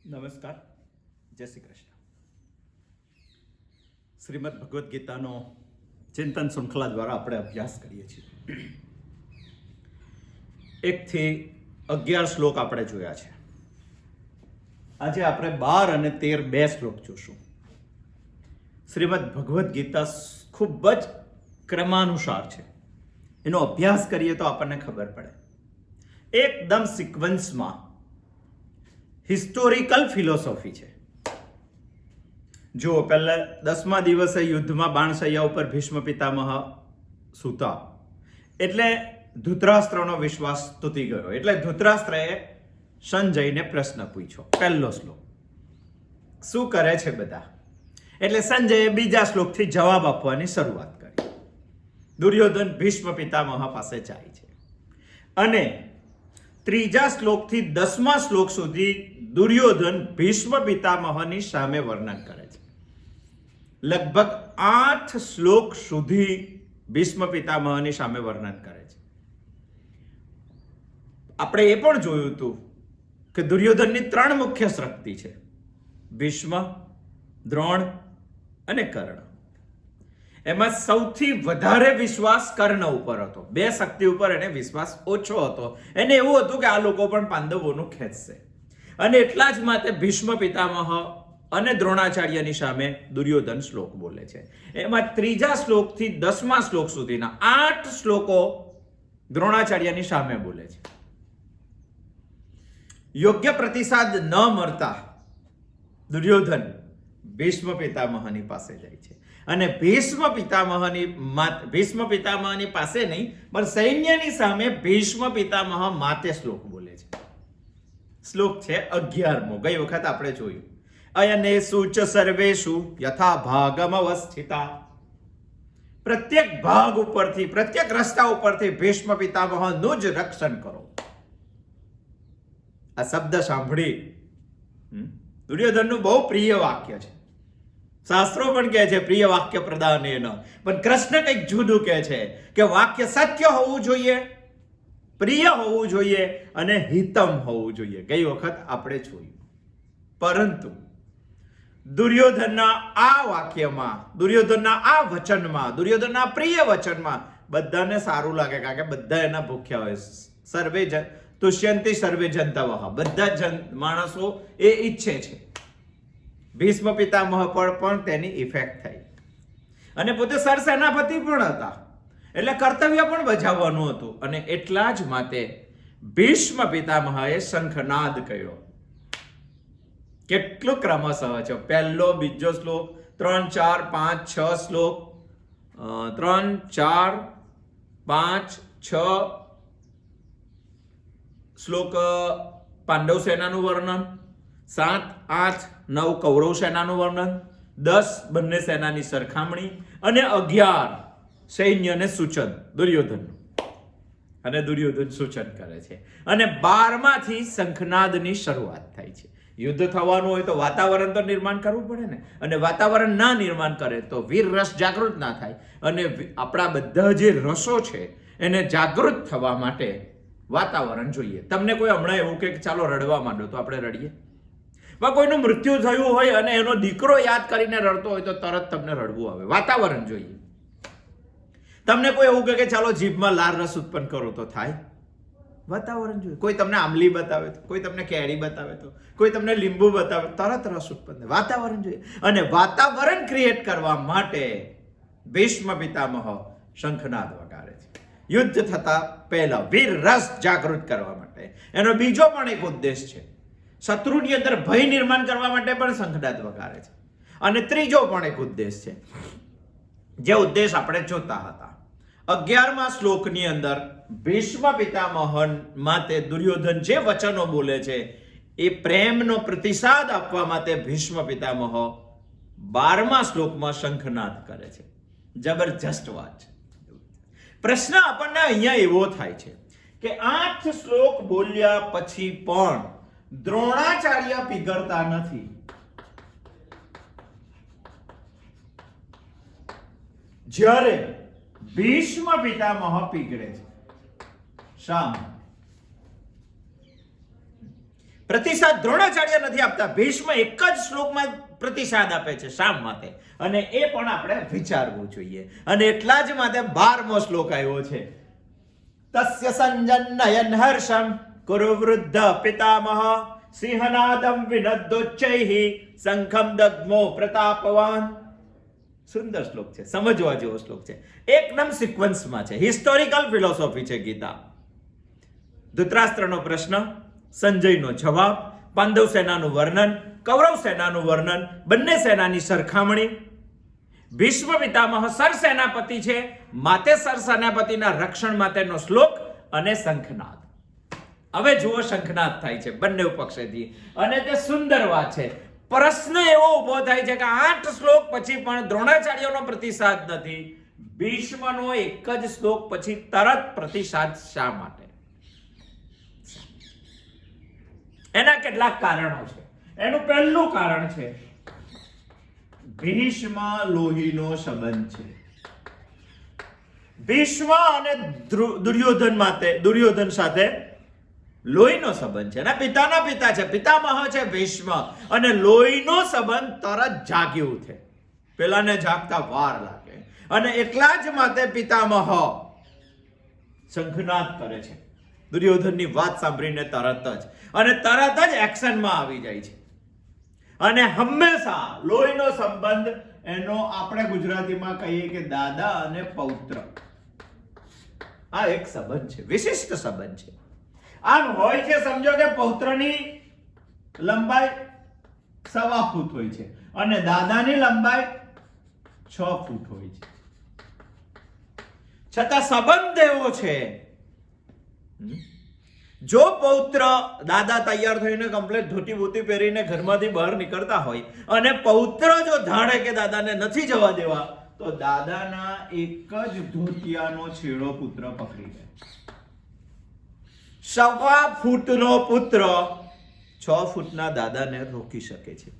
નમસ્કાર, જય શ્રી કૃષ્ણ. શ્રીમદ ભગવદ્ ગીતાનો ચિંતન શૃંખલા દ્વારા આપણે અભ્યાસ કરીએ છીએ. 1 થી 11 શ્લોક આપણે જોયા છે. આજે આપણે 12 અને 13 બે શ્લોક જોશું. શ્રીમદ ભગવદ્ ગીતા ખૂબ જ ક્રમાનુસાર છે. એનો અભ્યાસ કરીએ તો આપણને ખબર પડે. એકદમ સિક્વન્સમાં હિસ્ટોરિકલ ફિલોસોફી છે. જો પહેલા 10મા દિવસે યુદ્ધમાં બાણશૈયા ઉપર ભીષ્મ પિતામહ સૂતા, એટલે ધૃતરાષ્ટ્રનો વિશ્વાસ તૂટી ગયો. એટલે ધૃતરાષ્ટ્રએ સંજયને પ્રશ્ન પૂછ્યો. પહેલો શ્લોક, શું કરે છે બધા? એટલે સંજયે બીજા શ્લોકથી જવાબ આપવાની શરૂઆત કરી. દુર્યોધન ભીષ્મ પિતામહ પાસે જાય છે અને ત્રીજા શ્લોકથી 10મા શ્લોક સુધી દુર્યોધન ભીષ્મ પિતામહની સામે વર્ણન કરે છે. લગભગ 8 શ્લોક સુધી ભીષ્મ પિતામહની સામે વર્ણન કરે છે. આપણે એ પણ જોયું હતું કે દુર્યોધનની 3 મુખ્ય શક્તિ છે: ભીષ્મ, દ્રોણ અને કર્ણ. એમાં સૌથી વધારે વિશ્વાસ કર્ણ ઉપર હતો. 2 શક્તિ ઉપર એને વિશ્વાસ ઓછો હતો. એને એવું હતું કે આ લોકો પણ પાંડવોનું ખેંચશે, અને એટલા જ માટે ભીષ્મ પિતામહ અને દ્રોણાચાર્યની સામે દુર્યોધન શ્લોક બોલે છે. એમાં ત્રીજા શ્લોકથી 10મા શ્લોક સુધીના 8 શ્લોકો દ્રોણાચાર્યની સામે બોલે છે. યોગ્ય પ્રતિસાદ ન મળતા દુર્યોધન ભીષ્મ પિતામહની પાસે જાય છે અને ભીષ્મ પિતામહની પાસે નહીં પણ સૈન્યની સામે ભીષ્મ પિતામહ માતે શ્લોક બોલે છે. શ્લોક છે 11મો. ગઈ વખત આપણે જોયું. અયનેષુ ચ સર્વેષુ યથા ભાગમ અવસ્થિતા. પ્રત્યેક ભાગ ઉપરથી, પ્રત્યેક રસ્તા ઉપરથી ભીષ્મ પિતામહનું જ રક્ષણ કરો. આ શબ્દ સાંભળી દુર્યોધનનું બહુ પ્રિય વાક્ય છે. શાસ્ત્રો પણ કહે છે પ્રિય વાક્ય પ્રદાન એનો. પણ કૃષ્ણ કંઈક જુદું કહે છે કે વાક્ય સત્ય હોવું જોઈએ, પ્રિય હોવું જોઈએ અને હિતમ હોવું જોઈએ. ગઈ વખત આપણે જોયું. પરંતુ દુર્યોધનના આ વાક્યમાં, દુર્યોધનના આ વચનમાં, દુર્યોધનના પ્રિય વચનમાં બધાને સારું લાગે, કારણ કે બધા એના ભૂખ્યા હોય. સર્વે તુષ્યંતિ સર્વે જંતવઃ. બધા માણસો એ ઈચ્છે છે. ભીષ્મ પિતામહ પર પણ તેની ઇફેક્ટ થઈ અને પોતે સરસેનાપતિ પણ હતા, એટલે કર્તવ્ય પણ બજાવવાનું હતું. અને એટલા જ માટે ભીષ્મ પિતામહએ શંખનાદ કર્યો. કેટલું ક્રમશઃ છે. પહેલો, બીજો શ્લોક, 3, 4, 5, 6 શ્લોક, 3, 4, 5, 6 શ્લોક પાંડવ સેનાનું વર્ણન, 7, 8, 9 કૌરવ સેનાનું વર્ણન, 10 બંને સેનાની સરખામણી અને 11 સૈન્યને સૂચન દુર્યોધનનું. અને દુર્યોધન સૂચન કરે છે. અને 12માંથી શંખનાદની શરૂઆત થાય છે. યુદ્ધ થવાનું હોય તો વાતાવરણ તો નિર્માણ કરવું પડે ને, અને વાતાવરણ ના નિર્માણ કરે તો વીર રસ જાગૃત ના થાય. અને આપણા બધા જે રસો છે એને જાગૃત થવા માટે વાતાવરણ જોઈએ. તમને કોઈ હમણાં એવું કે ચાલો રડવા માંડો તો આપણે રડીએ? કોઈનું મૃત્યુ થયું હોય અને એનો દીકરો યાદ કરીને રડતો હોય તો તરત તમને રડવું આવે. વાતાવરણ જોઈએ. તમને કોઈ એવું કે ચાલો જીભમાં લાળ રસ ઉત્પન્ન કરો તો થાય? વાતાવરણ જોઈએ. કોઈ તમને આંબલી બતાવે તો, કોઈ તમને કેરી બતાવે તો, કોઈ તમને લીંબુ બતાવે, તરત રસ ઉત્પન્ન થાય. વાતાવરણ જોઈએ. અને વાતાવરણ ક્રિએટ કરવા માટે ભીષ્મ પિતામહ શંખનાદ વગાડે છે. યુદ્ધ થતા પહેલા વીર રસ જાગૃત કરવા માટે. એનો બીજો પણ એક ઉદ્દેશ છે. શત્રુની અંદર ભય નિર્માણ કરવા માટે પણ શંખનાદ વગાડે છે. અને ત્રીજો પણ એક ઉદ્દેશ છે, જે ઉદ્દેશ આપણે જોતા હતા. 11મા શ્લોકની અંદર ભીષ્મ પિતામહ માટે દુર્યોધન જે વચનો બોલે છે એ પ્રેમનો પ્રતિસાદ આપવા માટે ભીષ્મ પિતામહ 12મા શ્લોકમાં શંખનાદ કરે છે. જબરજસ્ત વાત છે. પ્રશ્ન આપણને અહીંયા એવો થાય છે કે 8 શ્લોક બોલ્યા પછી પણ દ્રોણાચાર્ય પીગળતા નથી. જ્યારે ભીષ્મ પિતામહ પીગળે છે. શા? પ્રતિસાદ દ્રોણાચાર્ય નથી આપતા, ભીષ્મ એક જ શ્લોકમાં પ્રતિસાદ આપે છે. શા માટે? અને એ પણ આપણે વિચારવું જોઈએ. અને એટલા જ માટે 12મો શ્લોક આવ્યો છે. તસ્ય સંજન્નયન હર્ષમ કુરુ વૃદ્ધ પિતામહ સિંહનાદમ વિનદ્દોચ્ચૈઃ શંખમ દગ્મો પ્રતાપવાન. સુંદર શ્લોક છે, સમજવા જેવો શ્લોક છે. એકદમ સિક્વન્સમાં છે, હિસ્ટોરિકલ ફિલોસોફી છે ગીતા. ધૃતરાષ્ટ્રનો પ્રશ્ન, સંજયનો જવાબ, પાંડવ સેનાનું વર્ણન, કૌરવ સેનાનું વર્ણન, બંને સેનાની સરખામણી. ભીષ્મ પિતામહ સરસેનાપતિ છે, માટે સરસેનાપતિના રક્ષણ માટેનો શ્લોક અને શંખનાદ. હવે જુઓ શંખનાદ થાય છે બંને પક્ષેથી, અને તે સુંદર વાત છે. પ્રશ્ન એવો ઉભો થાય છે કે 8 શ્લોક પછી પણ દ્રોણાચાર્યનો પ્રતિસાદ નથી. ભીષ્મનો એક જ શ્લોક પછી તરત પ્રતિસાદ શા માટે? એના કેટલાક કારણો છે. એનું પહેલું કારણ છે ભીષ્મ લોહીનો સંબંધ છે. ભીષ્મ અને દુર્યોધન સાથે લોહીનો સંબંધ છે. એના પિતાના પિતા છે, પિતામહ છે ભીષ્મ, અને લોહીનો સંબંધ તરત જાગ્યું છે. પેલાને જાગતા વાર લાગે, અને એટલા જ માટે પિતામહ શંખનાદ કરે છે દુર્યોધનની વાત સાંભળીને તરત જ, અને તરત જ એક્શનમાં આવી જાય છે. અને હંમેશા લોહીનો સંબંધ એનો આપણે ગુજરાતીમાં કહીએ કે દાદા અને પૌત્ર, આ એક સંબંધ છે, વિશિષ્ટ સંબંધ છે. આમ હોય છે, સમજો કે પૌત્રની લંબાઈ 1.25 ફૂટ હોય છે અને દાદાની લંબાઈ 6 ફૂટ હોય છે, છતાં સંબંધ એવો છે. જો પૌત્ર દાદા તૈયાર થઈને કમ્પ્લીટ ધોતી બોતી પહેરીને ઘરમાંથી બહાર નીકળતા હોય અને પૌત્ર જો ધાડે કે દાદાને નથી જવા દેવા, તો દાદાના એક જ ધોતિયાનો છેડો પુત્ર પકડી લે. 1.25 ફૂટનો પુત્ર 6 ફૂટના દાદાને રોકી શકે છે.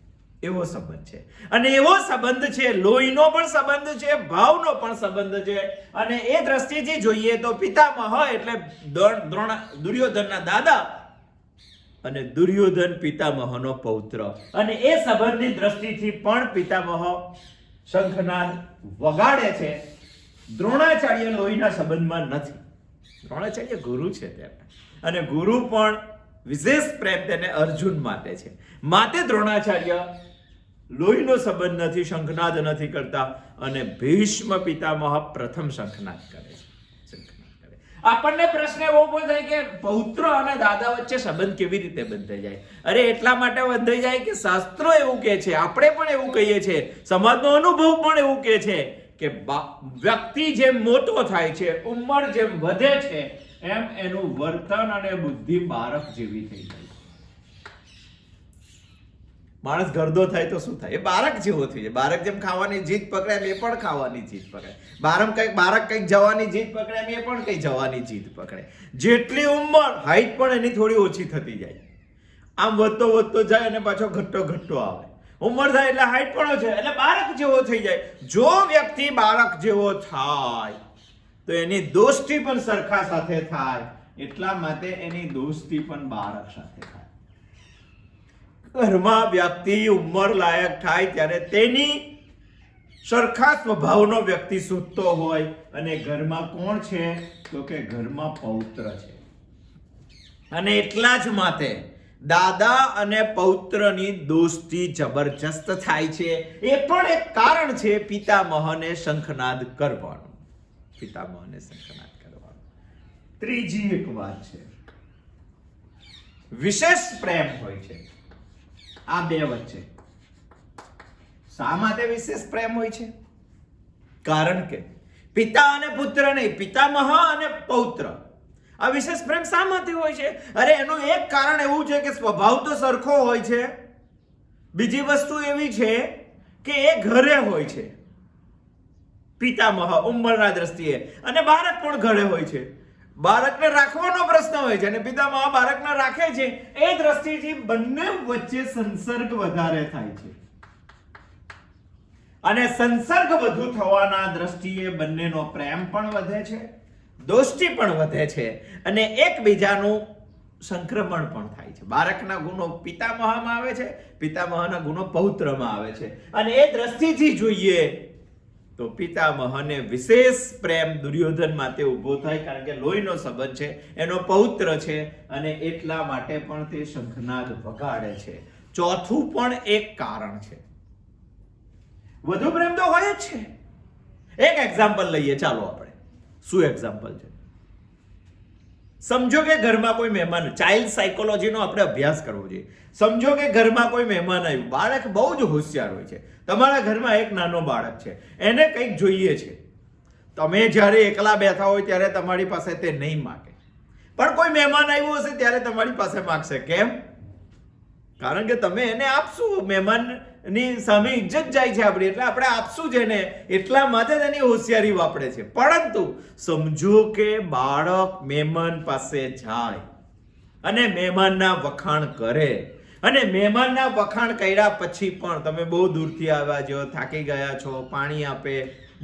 એવો સંબંધ છે. અને એવો સંબંધ છે, લોહીનો પણ સંબંધ છે, ભાવનો પણ સંબંધ છે. અને એ દ્રષ્ટિથી જોઈએ તો પિતામહ એટલે દુર્યોધનના દાદા અને દુર્યોધન પિતામહનો પૌત્ર. અને એ સંબંધની દ્રષ્ટિથી પણ પિતામહ શંખનાદ વગાડે છે. દ્રોણાચાર્ય લોહીના સંબંધમાં નથી. દ્રોણાચાર્ય ગુરુ છે ત્યારે, અને ગુરુ પણ વિશેષ પ્રેમ તેને અર્જુન માટે છે. માટે દ્રોણાચાર્ય લોહીનો સંબંધ નથી, શંખનાદ નથી કરતા, અને ભીષ્મ પિતામહ પ્રથમ શંખનાદ કરે છે. આપણને પ્રશ્ન એવો ઉભો થાય કે પૌત્ર અને દાદા વચ્ચે સંબંધ કેવી રીતે બંધાઈ જાય? અરે એટલા માટે બંધાઈ જાય કે શાસ્ત્રો એવું કહે છે, આપણે પણ એવું કહીએ છીએ, સમાજનો અનુભવ પણ એવું કહે છે કે વ્યક્તિ જેમ મોટો થાય છે, ઉંમર જેમ વધે છે, એમ એનું વર્તન અને બુદ્ધિ બાળક જેવી થઈ જાય. માણસ ગરદો થાય તો શું થાય? એ બાળક જેવો થઈ જાય. બાળક જેમ ખાવાની જીદ પકડે એમ એ પણ ખાવાની જીદ પકડે. બાળક કંઈક જવાની જીદ પકડે એમ એ પણ કંઈક જવાની જીદ પકડે. જેટલી ઉંમર, હાઈટ પણ એની થોડી ઓછી થતી જાય. આમ વધતો જાય અને પાછો ઘટતો આવે. ઉંમર થાય એટલે હાઈટ પણ ઓછી, એટલે બાળક જેવો થઈ જાય. જો વ્યક્તિ બાળક જેવો થાય તો એની દોસ્તી પણ સરખા સાથે થાય. એટલા માટે એની દોસ્તી પણ બાળક સાથે થાય. ઘરમાં વ્યક્તિ ઉંમર લાયક થાય ત્યારે તેની સરખા સ્વભાવનો વ્યક્તિ સૂતો હોય, અને ઘરમાં કોણ છે? તો કે ઘરમાં પૌત્ર છે. અને એટલા જ માટે દાદા અને પૌત્રની દોસ્તી જબરજસ્ત થાય છે. એ પણ એક કારણ છે પિતામહને શંખનાદ કરવાનું. ત્રીજી એક વાત છે, વિશેષ પ્રેમ હોય છે આ બે વચ્ચે. શા માટે વિશેષ પ્રેમ હોય છે? કારણ કે પિતા અને પુત્ર નહીં, પિતામહ અને પૌત્ર, આ વિશેષ પ્રેમ શા માટે હોય છે? અરે એનું એક કારણ એવું છે કે સ્વભાવ તો સરખો હોય છે. બીજી વસ્તુ એવી છે કે એ ઘરે હોય છે, પિતામહ ઉંમરના દ્રષ્ટિએ, અને બાળક પણ ઘરે હોય છે. બાળકને રાખવાનો પ્રશ્ન હોય છે અને પિતામહ બાળકને રાખે છે. એ દ્રષ્ટિથી બંને વચ્ચે સંસર્ગ વધારે થાય છે, અને સંસર્ગ વધુ થવાના દ્રષ્ટિએ બંનેનો પ્રેમ પણ વધે છે, દોસ્તી પણ વધે છે, અને એકબીજાનું સંક્રમણ પણ થાય છે. બાળકના ગુણો પિતામહમાં આવે છે, પિતામહના ગુણો પૌત્રમાં આવે છે. અને એ દ્રષ્ટિથી જોઈએ તો પિતામહને વિશેષ પ્રેમ દુર્યોધન માટે ઊભો થાય, કારણ કે લોહીનો સંબંધ છે, એનો પૌત્ર છે, અને એટલા માટે પણ તે શંખનાદ વગાડે છે. ચોથું પણ એક કારણ છે. વધુ પ્રેમ તો હોય જ છે. એક એક્ઝામ્પલ લઈએ, ચાલો આપણે. શું એક્ઝામ્પલ છે? સમજો કે ઘરમાં કોઈ મહેમાન, ચાઇલ્ડ સાયકોલોજીનો આપણે અભ્યાસ કરવો જોઈએ. સમજો કે ઘરમાં કોઈ મહેમાન આવ્યું. બાળક બહુ જ હોશિયાર હોય છે. તમારા ઘરમાં એક નાનો બાળક છે, એને કંઈક જોઈએ છે. તમે જ્યારે એકલા બેઠા હોય ત્યારે તમારી પાસે તે નહીં માગે, પણ કોઈ મહેમાન આવ્યું હશે ત્યારે તમારી પાસે માગશે. કેમ? કારણ કે તમે એને આપશું. મહેમાનની સામે ઇજ્જત જાય છે આપણી, એટલે આપણે આપશું જ એને. એટલા માટે તેની હોશિયારી વાપરે છે. પરંતુ સમજો કે બાળક મહેમાન પાસે જાય અને મહેમાનના વખાણ કરે, અને મહેમાનના વખાણ કર્યા પછી પણ તમે બહુ દૂરથી આવ્યા છો, થાકી ગયા છો, પાણી આપે,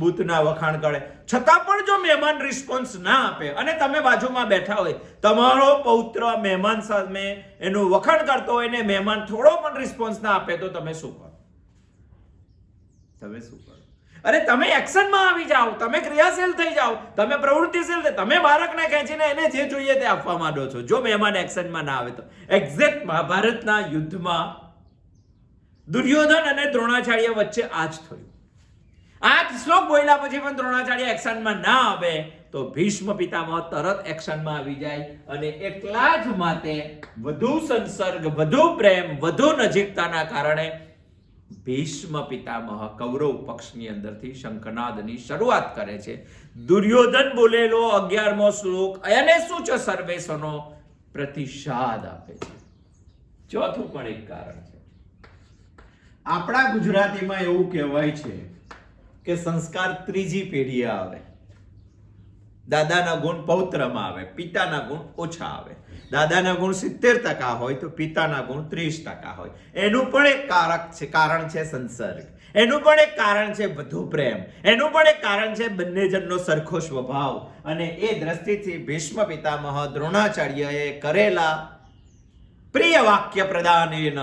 બૂતના વખાણ કરે, છતાં પણ જો મહેમાન રિસ્પોન્સ ના આપે અને તમે બાજુમાં બેઠા હોય, તમારો પૌત્ર મહેમાન સામે એનું વખાણ કરતો હોય ને મહેમાન થોડો પણ રિસ્પોન્સ ના આપે, તો તમે શું કરો? તમે શું કરો? અરે તમે એક્શનમાં આવી જાઓ, તમે ક્રિયાશીલ થઈ જાઓ, તમે પ્રવૃત્તિશીલ થઈ, તમે બાળકને ખેંચીને એને જે જોઈએ તે આપવા માંડો છો. જો મહેમાન એક્શનમાં ના આવે તો. એક્ઝેક્ટ મહાભારતના યુદ્ધમાં દુર્યોધન અને દ્રોણાચાર્ય વચ્ચે આ જ થયું. આ શ્લોક બોલ્યા પછી પણ દ્રોણાચાર્ય એક્શનમાં ના આવે તો ભીષ્મ પિતામહ તરત એક્શનમાં આવી જાય, અને એટલા જ માટે વધુ સંસર્ગ, વધુ પ્રેમ, વધુ નજીકતાના કારણે ભીષ્મ પિતામહ કૌરવ પક્ષની અંદરથી શંખનાદની શરૂઆત કરે છે. દુર્યોધન બોલેલો 11મો શ્લોક એને શું છે? સર્વેશનો પ્રતિસાદ આપે છે. ચોથું પણ એક કારણ છે. આપણા ગુજરાતીમાં એવું કહેવાય છે કે સંસ્કાર ત્રીજી પેઢીએ આવે. દાદાના ગુણ પૌત્રમાં આવે, પિતાના ગુણ ઓછા આવે. દાદાના ગુણ 70% હોય તો પિતાના ગુણ 30% હોય. એનું પણ એક કારણ છે સંસર્ગ. એનું પણ એક કારણ છે વધુ પ્રેમ. એનું પણ એક કારણ છે બંને જણનો સરખો સ્વભાવ. અને એ દ્રષ્ટિથી ભીષ્મ પિતામહ દ્રોણાચાર્યએ કરેલા પ્રિય વાક્ય પ્રદાનેન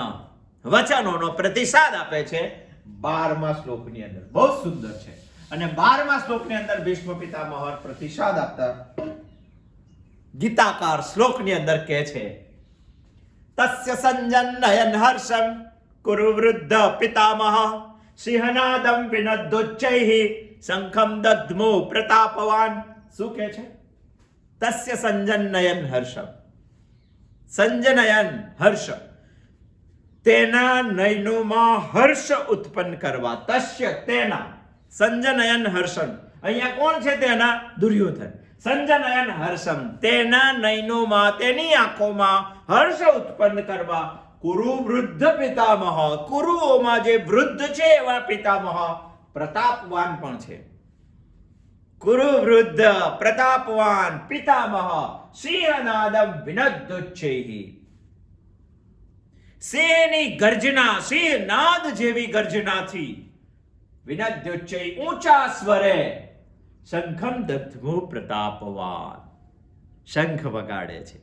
વચનોનો પ્રતિસાદ આપે છે 12મા શ્લોકની અંદર. બહુ સુંદર છે. અને 12મા શ્લોકની અંદર ભીષ્મ પિતામહ પ્રતિસાદ આપતા ગીતાકાર શ્લોકની અંદર કહે છે, તસ્ય સંજનયન હર્ષમ કુરુ વૃદ્ધ પિતામહ સિંહનાદમ વિનદ્દોચ્ચૈઃ શંખમ દદ્મો પ્રતાપવાન. શું કહે છે? તસ્ય સંજનયન હર્ષમ. સંજનયન હર્ષ, તેના નયનોમાં હર્ષ ઉત્પન્ન કરવા. તસ્ય તેના, સંજનયન હર્ષમ. અહીંયા કોણ છે? તેના દુર્યોધન. સંજનયન હર્ષમ, તેના નયનોમાં, તેની આંખોમાં હર્ષ ઉત્પન્ન કરવા. કુરુ વૃદ્ધ પિતામહ, કુરુઓમાં જે વૃદ્ધ છે એવા પિતામહ પ્રતાપવાન પણ છે. કુરુ વૃદ્ધ પ્રતાપવાન પિતામહ સિંહનાદમ વિનદ્દોચ્ચૈઃ. સિંહની ગર્જના, સિંહ નાદ જેવી ગર્જનાથી વિનદ્દોચ્ચૈઃ ઊંચા સ્વરે શંખમ દદ્મો પ્રતાપવાન, શંખ વગાડે છે.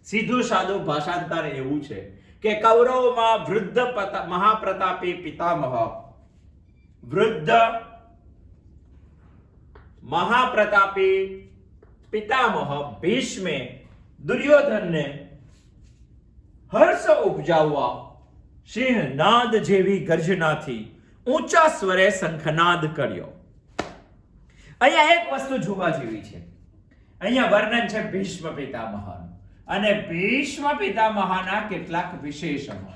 સીધું સાદું ભાષાંતર એવું છે કે કૌરવમાં વૃદ્ધ મહાપ્રતાપી પિતામહ, વૃદ્ધ મહાપ્રતાપી પિતામહ ભીષ્મે દુર્યોધનને હર્ષ ઉપજાવવા સિંહનાદ જેવી ગર્જનાથી ઊંચા સ્વરે શંખનાદ કર્યો. અહીંયા એક વસ્તુ જોવા જેવી છે. અહીંયા વર્ણન છે ભીષ્મ પિતામહનું, અને ભીષ્મ પિતામહના કેટલાક વિશેષણો.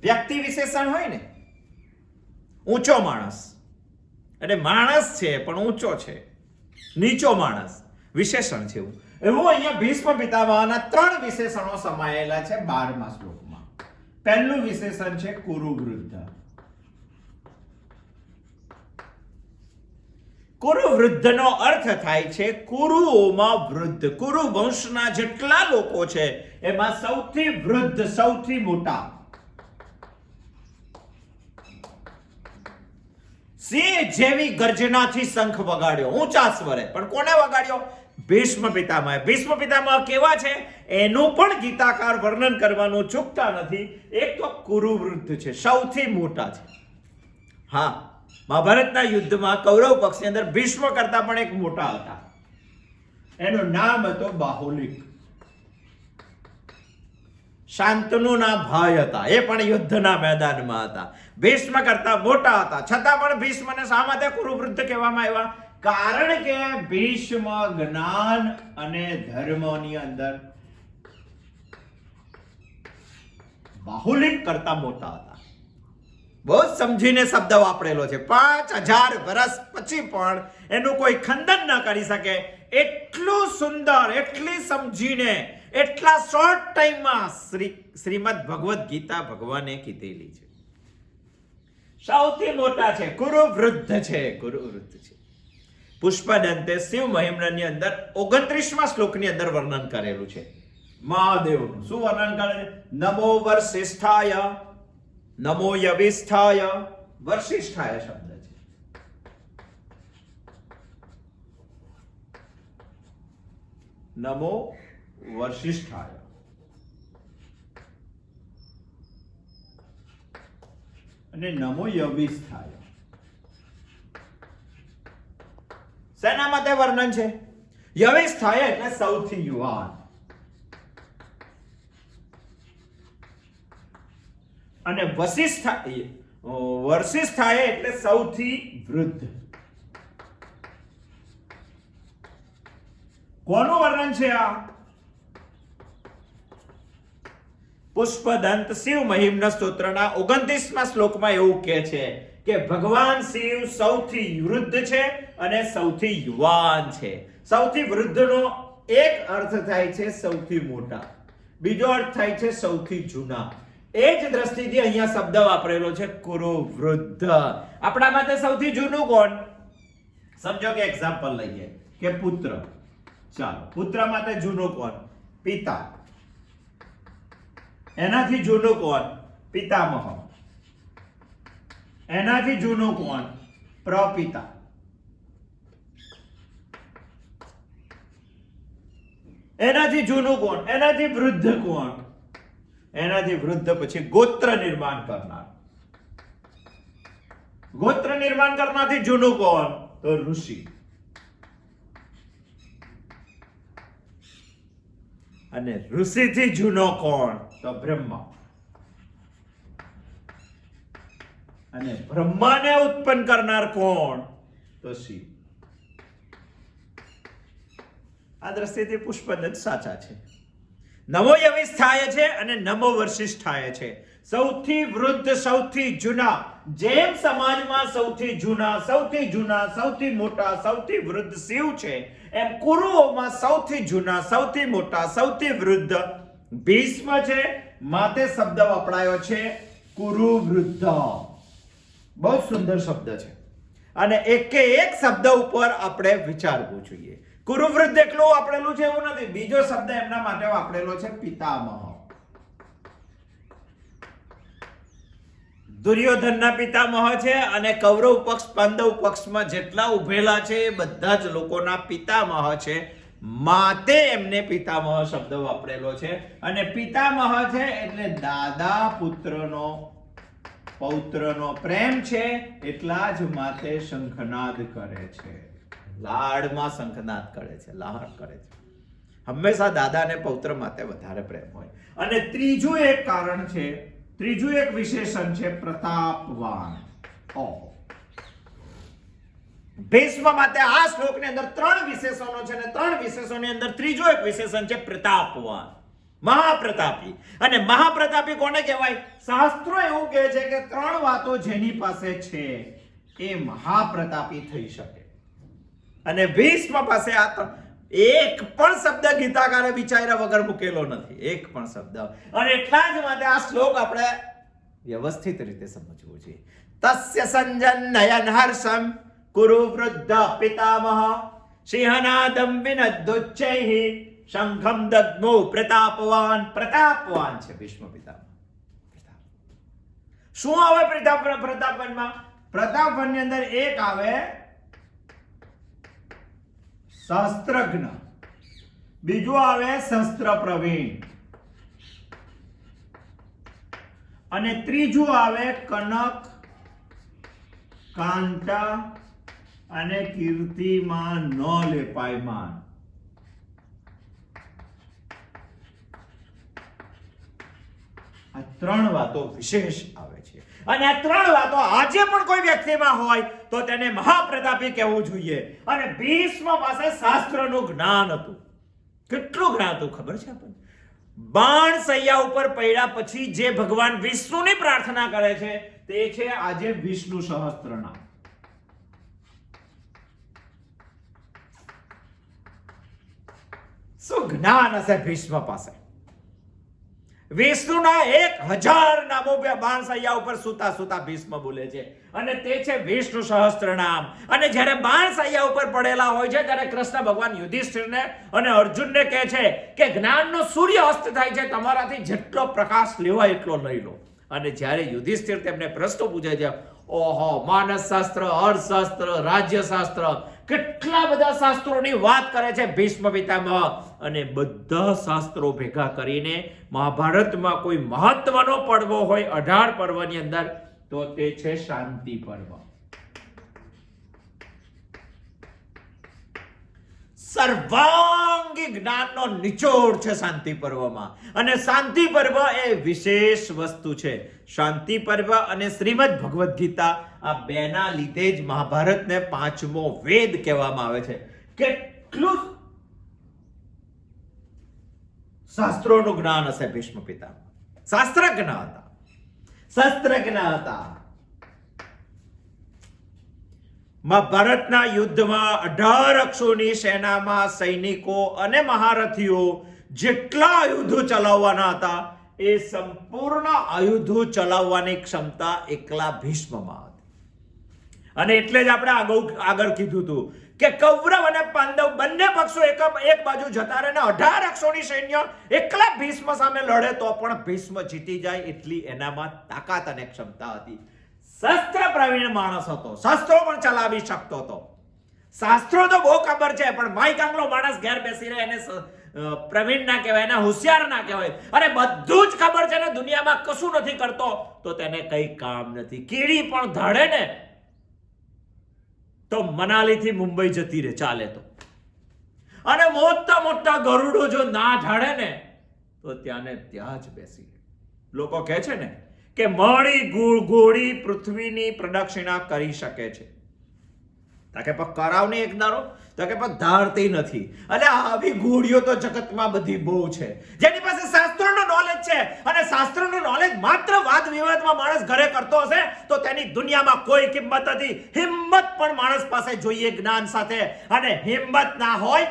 વ્યક્તિ વિશેષણ હોય ને, ઊંચો માણસ, અને માણસ છે પણ ઊંચો છે, નીચો માણસ, વિશેષણ છે એવું અહીંયા ભીષ્મ પિતામહના 3 વિશેષણો સમાયેલા છે 12મા શ્લોકમાં. પહેલું વિશેષણ છે કુરુ વૃદ્ધ. કુરુ વૃદ્ધનો અર્થ થાય છે કુરુઓમાં વૃદ્ધ. કુરુ વંશના જેટલા લોકો છે એમાં સૌથી વૃદ્ધ, સૌથી મોટા, સિંહ જેવી ગર્જનાથી શંખ વગાડ્યો ઊંચા સ્વરે, પણ કોને વગાડ્યો? ભીષ્મ પિતામહ. ભીષ્મ પિતામહ કેવા છે એનું પણ ગીતાકાર વર્ણન કરવાનું ચૂકતા નથી. એક તો કુરુવૃદ્ધ છે, સૌથી મોટા છે. હા, મહાભારતના યુદ્ધમાં કૌરવ પક્ષની અંદર ભીષ્મ કરતા પણ એક મોટા હતા. એનું નામ હતું બાહુલિક. શાંતનુના ભાઈ હતા, એ પણ યુદ્ધના મેદાનમાં હતા. ભીષ્મ કરતા મોટા હતા, છતાં પણ ભીષ્મને શા માટે કુરુવૃદ્ધ કહેવામાં આવ્યા? કારણ કે ભીષ્મ જ્ઞાન અને ધર્મની અંદર બાહુલિક કરતા મોટા હતા. બહુ સમજીને શબ્દ વાપરેલો છે. 5000 વર્ષ પછી પણ એનું કોઈ ખંડન ન કરી શકે એટલું સુંદર, એટલી સમજીને, એટલા શોર્ટ ટાઈમમાં શ્રીમદ ભગવદ ગીતા ભગવાને કીધેલી છે. સૌથી મોટા છે, કુરુવૃદ્ધ છે, કુરુવૃદ્ધ છે. પુષ્પદંતે શિવ મહિમ્નની અંદર 29મા શ્લોકની અંદર વર્ણન કરેલું છે મહાદેવનું. શું વર્ણન કરે છે? નમો વસિષ્ઠાય, નમો યવિષ્ઠાય. વસિષ્ઠાય શબ્દ છે. નમો વસિષ્ઠાય અને નમો યવિષ્ઠાય. શેના માટે વર્ણન છે? યવિષ્ઠાય એટલે સૌથી યુવાન અને વસિષ્ઠાય એટલે સૌથી વૃદ્ધ. કોનું વર્ણન છે આ? પુષ્પદંત શિવ મહિમ્ન સ્તોત્રના 29મા શ્લોકમાં એવું કહે છે કે ભગવાન શિવ સૌથી વૃદ્ધ છે અને સૌથી યુવાન છે. સૌથી વૃદ્ધનો એક અર્થ થાય છે સૌથી મોટા, બીજો અર્થ થાય છે સૌથી જૂના. એ જ દ્રષ્ટિથી અહીંયા શબ્દ વાપરેલો છે કુરુવૃદ્ધ. આપણા માટે સૌથી જૂનું કોણ? સમજો કે એક્ઝામ્પલ લઈએ કે પુત્ર. ચાલો, પુત્ર માટે જૂનું કોણ? પિતા. એનાથી જૂનું કોણ? પિતામહ. એનાથી જૂનું કોણ? પ્રપિતા. એનાથી જૂનું કોણ? એનાથી વૃદ્ધ કોણ? એનાથી વૃદ્ધ પછી ગોત્ર નિર્માણ કરનાર. ગોત્ર નિર્માણ કરનારથી જૂનું કોણ? તો ઋષિ. અને ઋષિથી જૂનો કોણ? તો બ્રહ્મા. અને બ્રહ્માને ઉત્પન્ન કરનાર કોણ? તો શિવ. આ દ્રષ્ટિથી પુષ્પદંત સાચા છે. નમો યવિષ્ઠાય છે અને નમો વસિષ્ઠાય છે. સૌથી વૃદ્ધ, સૌથી જૂના. જેમ સમાજમાં સૌથી જૂના, સૌથી મોટા, સૌથી વૃદ્ધ શિવ છે, એમ કુરુઓમાં સૌથી જૂના, સૌથી મોટા, સૌથી વૃદ્ધ ભીષ્મ છે. માટે શબ્દ વપરાયો છે કુરુવૃદ્ધ. બહુ સુંદર શબ્દ છે અને એકે એક શબ્દ ઉપર આપણે વિચારવું જોઈએ. કુરુવૃદ્ધ એકલું વાપરેલું છે એવું નથી, બીજો શબ્દ એમના માટે વાપરેલો છે પિતામહ. દુર્યોધનના પિતામહ છે અને કૌરવ પક્ષ, પાંડવ પક્ષમાં જેટલા ઉભેલા છે એ બધા જ લોકોના પિતામહ છે. માતે એમને પિતામહ શબ્દ વાપરેલો છે. અને પિતામહ છે એટલે દાદા પુત્રનો, પૌત્રનો પ્રેમ છે, એટલા જ માતે શંખનાદ કરે છે. લાડમાં શંખનાદ કરે છે, લાડ કરે છે. હંમેશા દાદા અને પૌત્ર માટે વધારે પ્રેમ હોય. અને ત્રીજું એક કારણ છે, ત્રીજું એક વિશેષણ છે પ્રતાપવાન. ભીષ્મ માટે આ શ્લોકની અંદર 3 વિશેષણો છે અને 3 વિશેષણોની અંદર ત્રીજું એક વિશેષણ છે પ્રતાપવાન, મહાપ્રતાપી. અને મહાપ્રતાપી કોને કહેવાય? શાસ્ત્રો એવું કહે છે કે 3 વાતો જેની પાસે છે એ મહાપ્રતાપી થઈ શકે. અને ભીષ્મ પાસે આ એક પણ શબ્દ ગીતાકારે વિચાર્યા વગર મૂકેલો નથી, એક પણ શબ્દ. અને એટલા જ માટે આ શ્લોક આપણે વ્યવસ્થિત રીતે સમજવો જોઈએ. તસ્ય સંજન નયન હર્ષમ કુરુ વૃદ્ધ પિતામહ સિંહનાદમ વિનદ્દુચ્ચૈઃ શંખમ દદ્મો પ્રતાપવાન. પ્રતાપવાન છે ભીષ્મ પિતામહ. શું આવે પ્રતાપવાનમાં? પ્રતાપવનની અંદર એક આવે શાસ્ત્રજ્ઞ, બીજું આવે શસ્ત્ર પ્રવીણ, અને ત્રીજું આવે કનક, કાંતા અને કીર્તિમાં ન લેપાયમાન. આ ત્રણ વાતો વિશેષ આવે છે, અને આ ત્રણ વાતો આજે પણ કોઈ વ્યક્તિમાં હોય તો તેને મહાપ્રતાપી કહેવું જોઈએ. અને ભીષ્મ પાસે શાસ્ત્રનું જ્ઞાન હતું. કેટલું જ્ઞાન હતું ખબર છે આપણને? બાણ સૈયા ઉપર પડ્યા પછી જે ભગવાન વિષ્ણુની પ્રાર્થના કરે છે તે છે આજે વિષ્ણુ સહસ્ત્રનામ. શું જ્ઞાન હશે ભીષ્મ પાસે! વિષ્ણુના 1000 નામો બાણ સૈયા ઉપર સુતા સુતા ભીષ્મ બોલે છે, અને તે છે વિષ્ણુ સહસ્ત્રનામ. અને જ્યારે બાણ સૈયા ઉપર પડેલા હોય છે ત્યારે કૃષ્ણ ભગવાન યુધિષ્ઠિરને અને અર્જુનને કહે છે કે જ્ઞાનનો સૂર્ય અસ્ત થાય છે, તમારાથી જેટલો પ્રકાશ લેવાય એટલો લઈ લો. અને જ્યારે યુધિષ્ઠિર તેમને પ્રશ્નો પૂછે છે, ઓહો, માનસ શાસ્ત્ર, અર્થશાસ્ત્ર, રાજ્યશાસ્ત્ર, કેટલા બધા શાસ્ત્રોની વાત કરે છે ભીષ્મ પિતામહ, અને બધા શાસ્ત્રો ભેગા કરીને મહાભારતમાં કોઈ મહત્વનો પર્વ હોય 18 પર્વની અંદર તો તે છે શાંતિ પર્વ. સર્વાંગી જ્ઞાનનો નિચોડ છે શાંતિ પર્વમાં, અને શાંતિ પર્વ એ વિશેષ વસ્તુ છે. શાંતિ પર્વ અને શ્રીમદ ભગવદ્ ગીતા આ બેના લીધે જ મહાભારતને 5મો વેદ કહેવામાં આવે છે. કેટલું શાસ્ત્રોનું જ્ઞાન હશે ભીષ્મ પિતા! શાસ્ત્રજ્ઞ હતા, શસ્ત્રજ્ઞ હતા. મહાભારતના યુદ્ધમાં 18 અક્ષોની સેનામાં સૈનિકો અને મહારથીઓ જેટલા આયુધો ચલાવવાના હતા એ સંપૂર્ણ આયુધો ચલાવવાની ક્ષમતા એકલા ભીષ્મમાં હતી. અને એટલે જ આપણે આગળ કીધું હતું કે કૌરવ અને પાંડવ બંને પક્ષો એક બાજુ જતા રહે ને 18 અક્ષોની સૈન્ય એકલા ભીષ્મ સામે લડે તો પણ ભીષ્મ જીતી જાય એટલી એનામાં તાકાત અને ક્ષમતા હતી. શસ્ત્ર પ્રવીણ માણસ હતો, શસ્ત્રો પણ ચલાવી શકતો હતો. શાસ્ત્રો તો બહુ ખબર છે, પણ માઈ કાંગલો માણસ ઘેર બેસી રહે એને પ્રવીણ ના કહેવાય, એને હોશિયાર ના કહેવાય. અને બધું જ ખબર છે ને દુનિયામાં કશું નથી કરતો તો તેને કઈ કામ નથી. કીડી પણ ધડે ને તો મનાલી થી મુંબઈ જતી રહે ચાલે તો, અને મોટા મોટા ગરુડો જો ના ઢળે ને તો ત્યાં ને ત્યાં જ બેસી રહે. લોકો કહે છે ને કે મળી ગોળી પૃથ્વીની પ્રદક્ષિણા કરી શકે છે. તાકે પણ કરાવની એક દારો, તાકે પણ ધારતી નથી. એટલે આવી ગોળીઓ તો જગતમાં બધી બહુ છે, જેની પાસે શાસ્ત્રનો નોલેજ છે. અને શાસ્ત્રનો નોલેજ માત્ર વાદ વિવાદમાં માણસ ઘરે કરતો હશે તો તેની દુનિયામાં કોઈ કિંમત નથી. હિંમત પણ માણસ પાસે જોઈએ જ્ઞાન સાથે, અને હિંમત ના હોય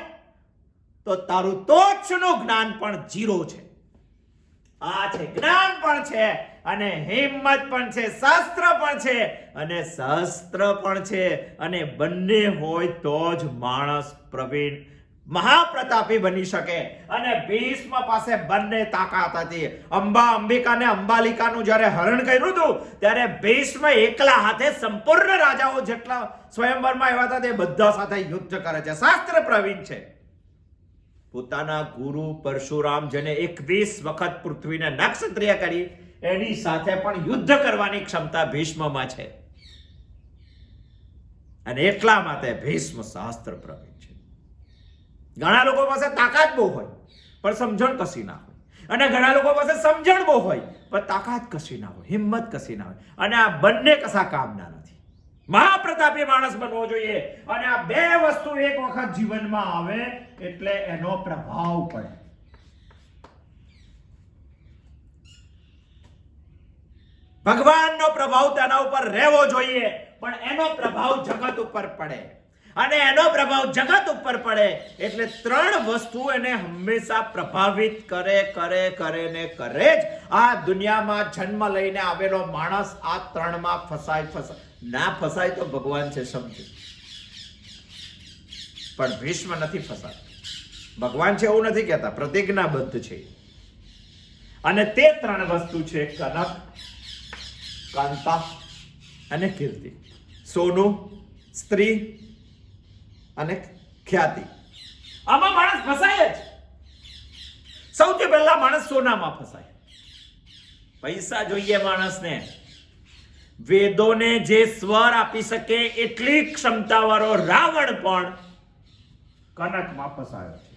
તો તારું તોછનું જ્ઞાન પણ 0 છે. આ છે જ્ઞાન પણ છે અને હિંમત પણ છે, શાસ્ત્ર પણ છે અને શસ્ત્ર પણ છે, અને બંને હોય તો જ માણસ પ્રવીણ મહાપ્રતાપી બની શકે. અને ભીષ્મ પાસે બંને તાકાત હતી. અંબિકા ને અંબાલિકાનું જ્યારે હરણ કર્યું હતું ત્યારે ભીષ્મ એકલા હાથે સંપૂર્ણ રાજાઓ જેટલા સ્વયંવરમાં આવ્યા હતા તે બધા સાથે યુદ્ધ કરે છે. શાસ્ત્ર પ્રવીણ છે. પોતાના ગુરુ પરશુરામ જેને 21 વખત પૃથ્વીને નક્ષત્રિય કરી એની સાથે પણ યુદ્ધ કરવાની ક્ષમતા ભીષ્મમાં છે. અને એટલા માટે ભીષ્મ શાસ્ત્ર પ્રવીણ છે. ઘણા લોકો પાસે તાકાત બહુ હોય પણ સમજણ કશી ના હોય, અને ઘણા લોકો પાસે સમજણ બહુ હોય પણ તાકાત કશી ના હોય, હિંમત કશી ના હોય, અને આ બંને કશા કામના નથી. મહાપ્રતાપી માણસ બનવો જોઈએ, અને આ બે વસ્તુ એક વખત જીવનમાં આવે એટલે એનો પ્રભાવ પડે. ભગવાનનો પ્રભાવ તેના ઉપર રહેવો જોઈએ, પણ એનો પ્રભાવ જગત ઉપર પડે. અને એનો પ્રભાવ જગત ઉપર પડે એટલે 3 વસ્તુ એને હંમેશા પ્રભાવિત કરે ને કરે જ. આ દુનિયામાં જન્મ લઈને આવેલો માણસ આ 3માં ફસાય ના ફસાય તો ભગવાન છે સમજો, પણ ભીષ્મ નથી ફસાય. ભગવાન છે એવું નથી કહેતા, પ્રતિજ્ઞાબદ્ધ છે. અને તે 3 વસ્તુ છે કનક, કાંતા અને કીર્તિ. સોનું, સ્ત્રી અને ખ્યાતિ. આમાં માણસ ફસાય જ. સૌથી પહેલા માણસ સોનામાં ફસાય. પૈસા જોઈએ માણસને. વેદોને જે સ્વર આપી શકે એટલી ક્ષમતાવાળો રાવણ પણ કનકમાં ફસાયો છે,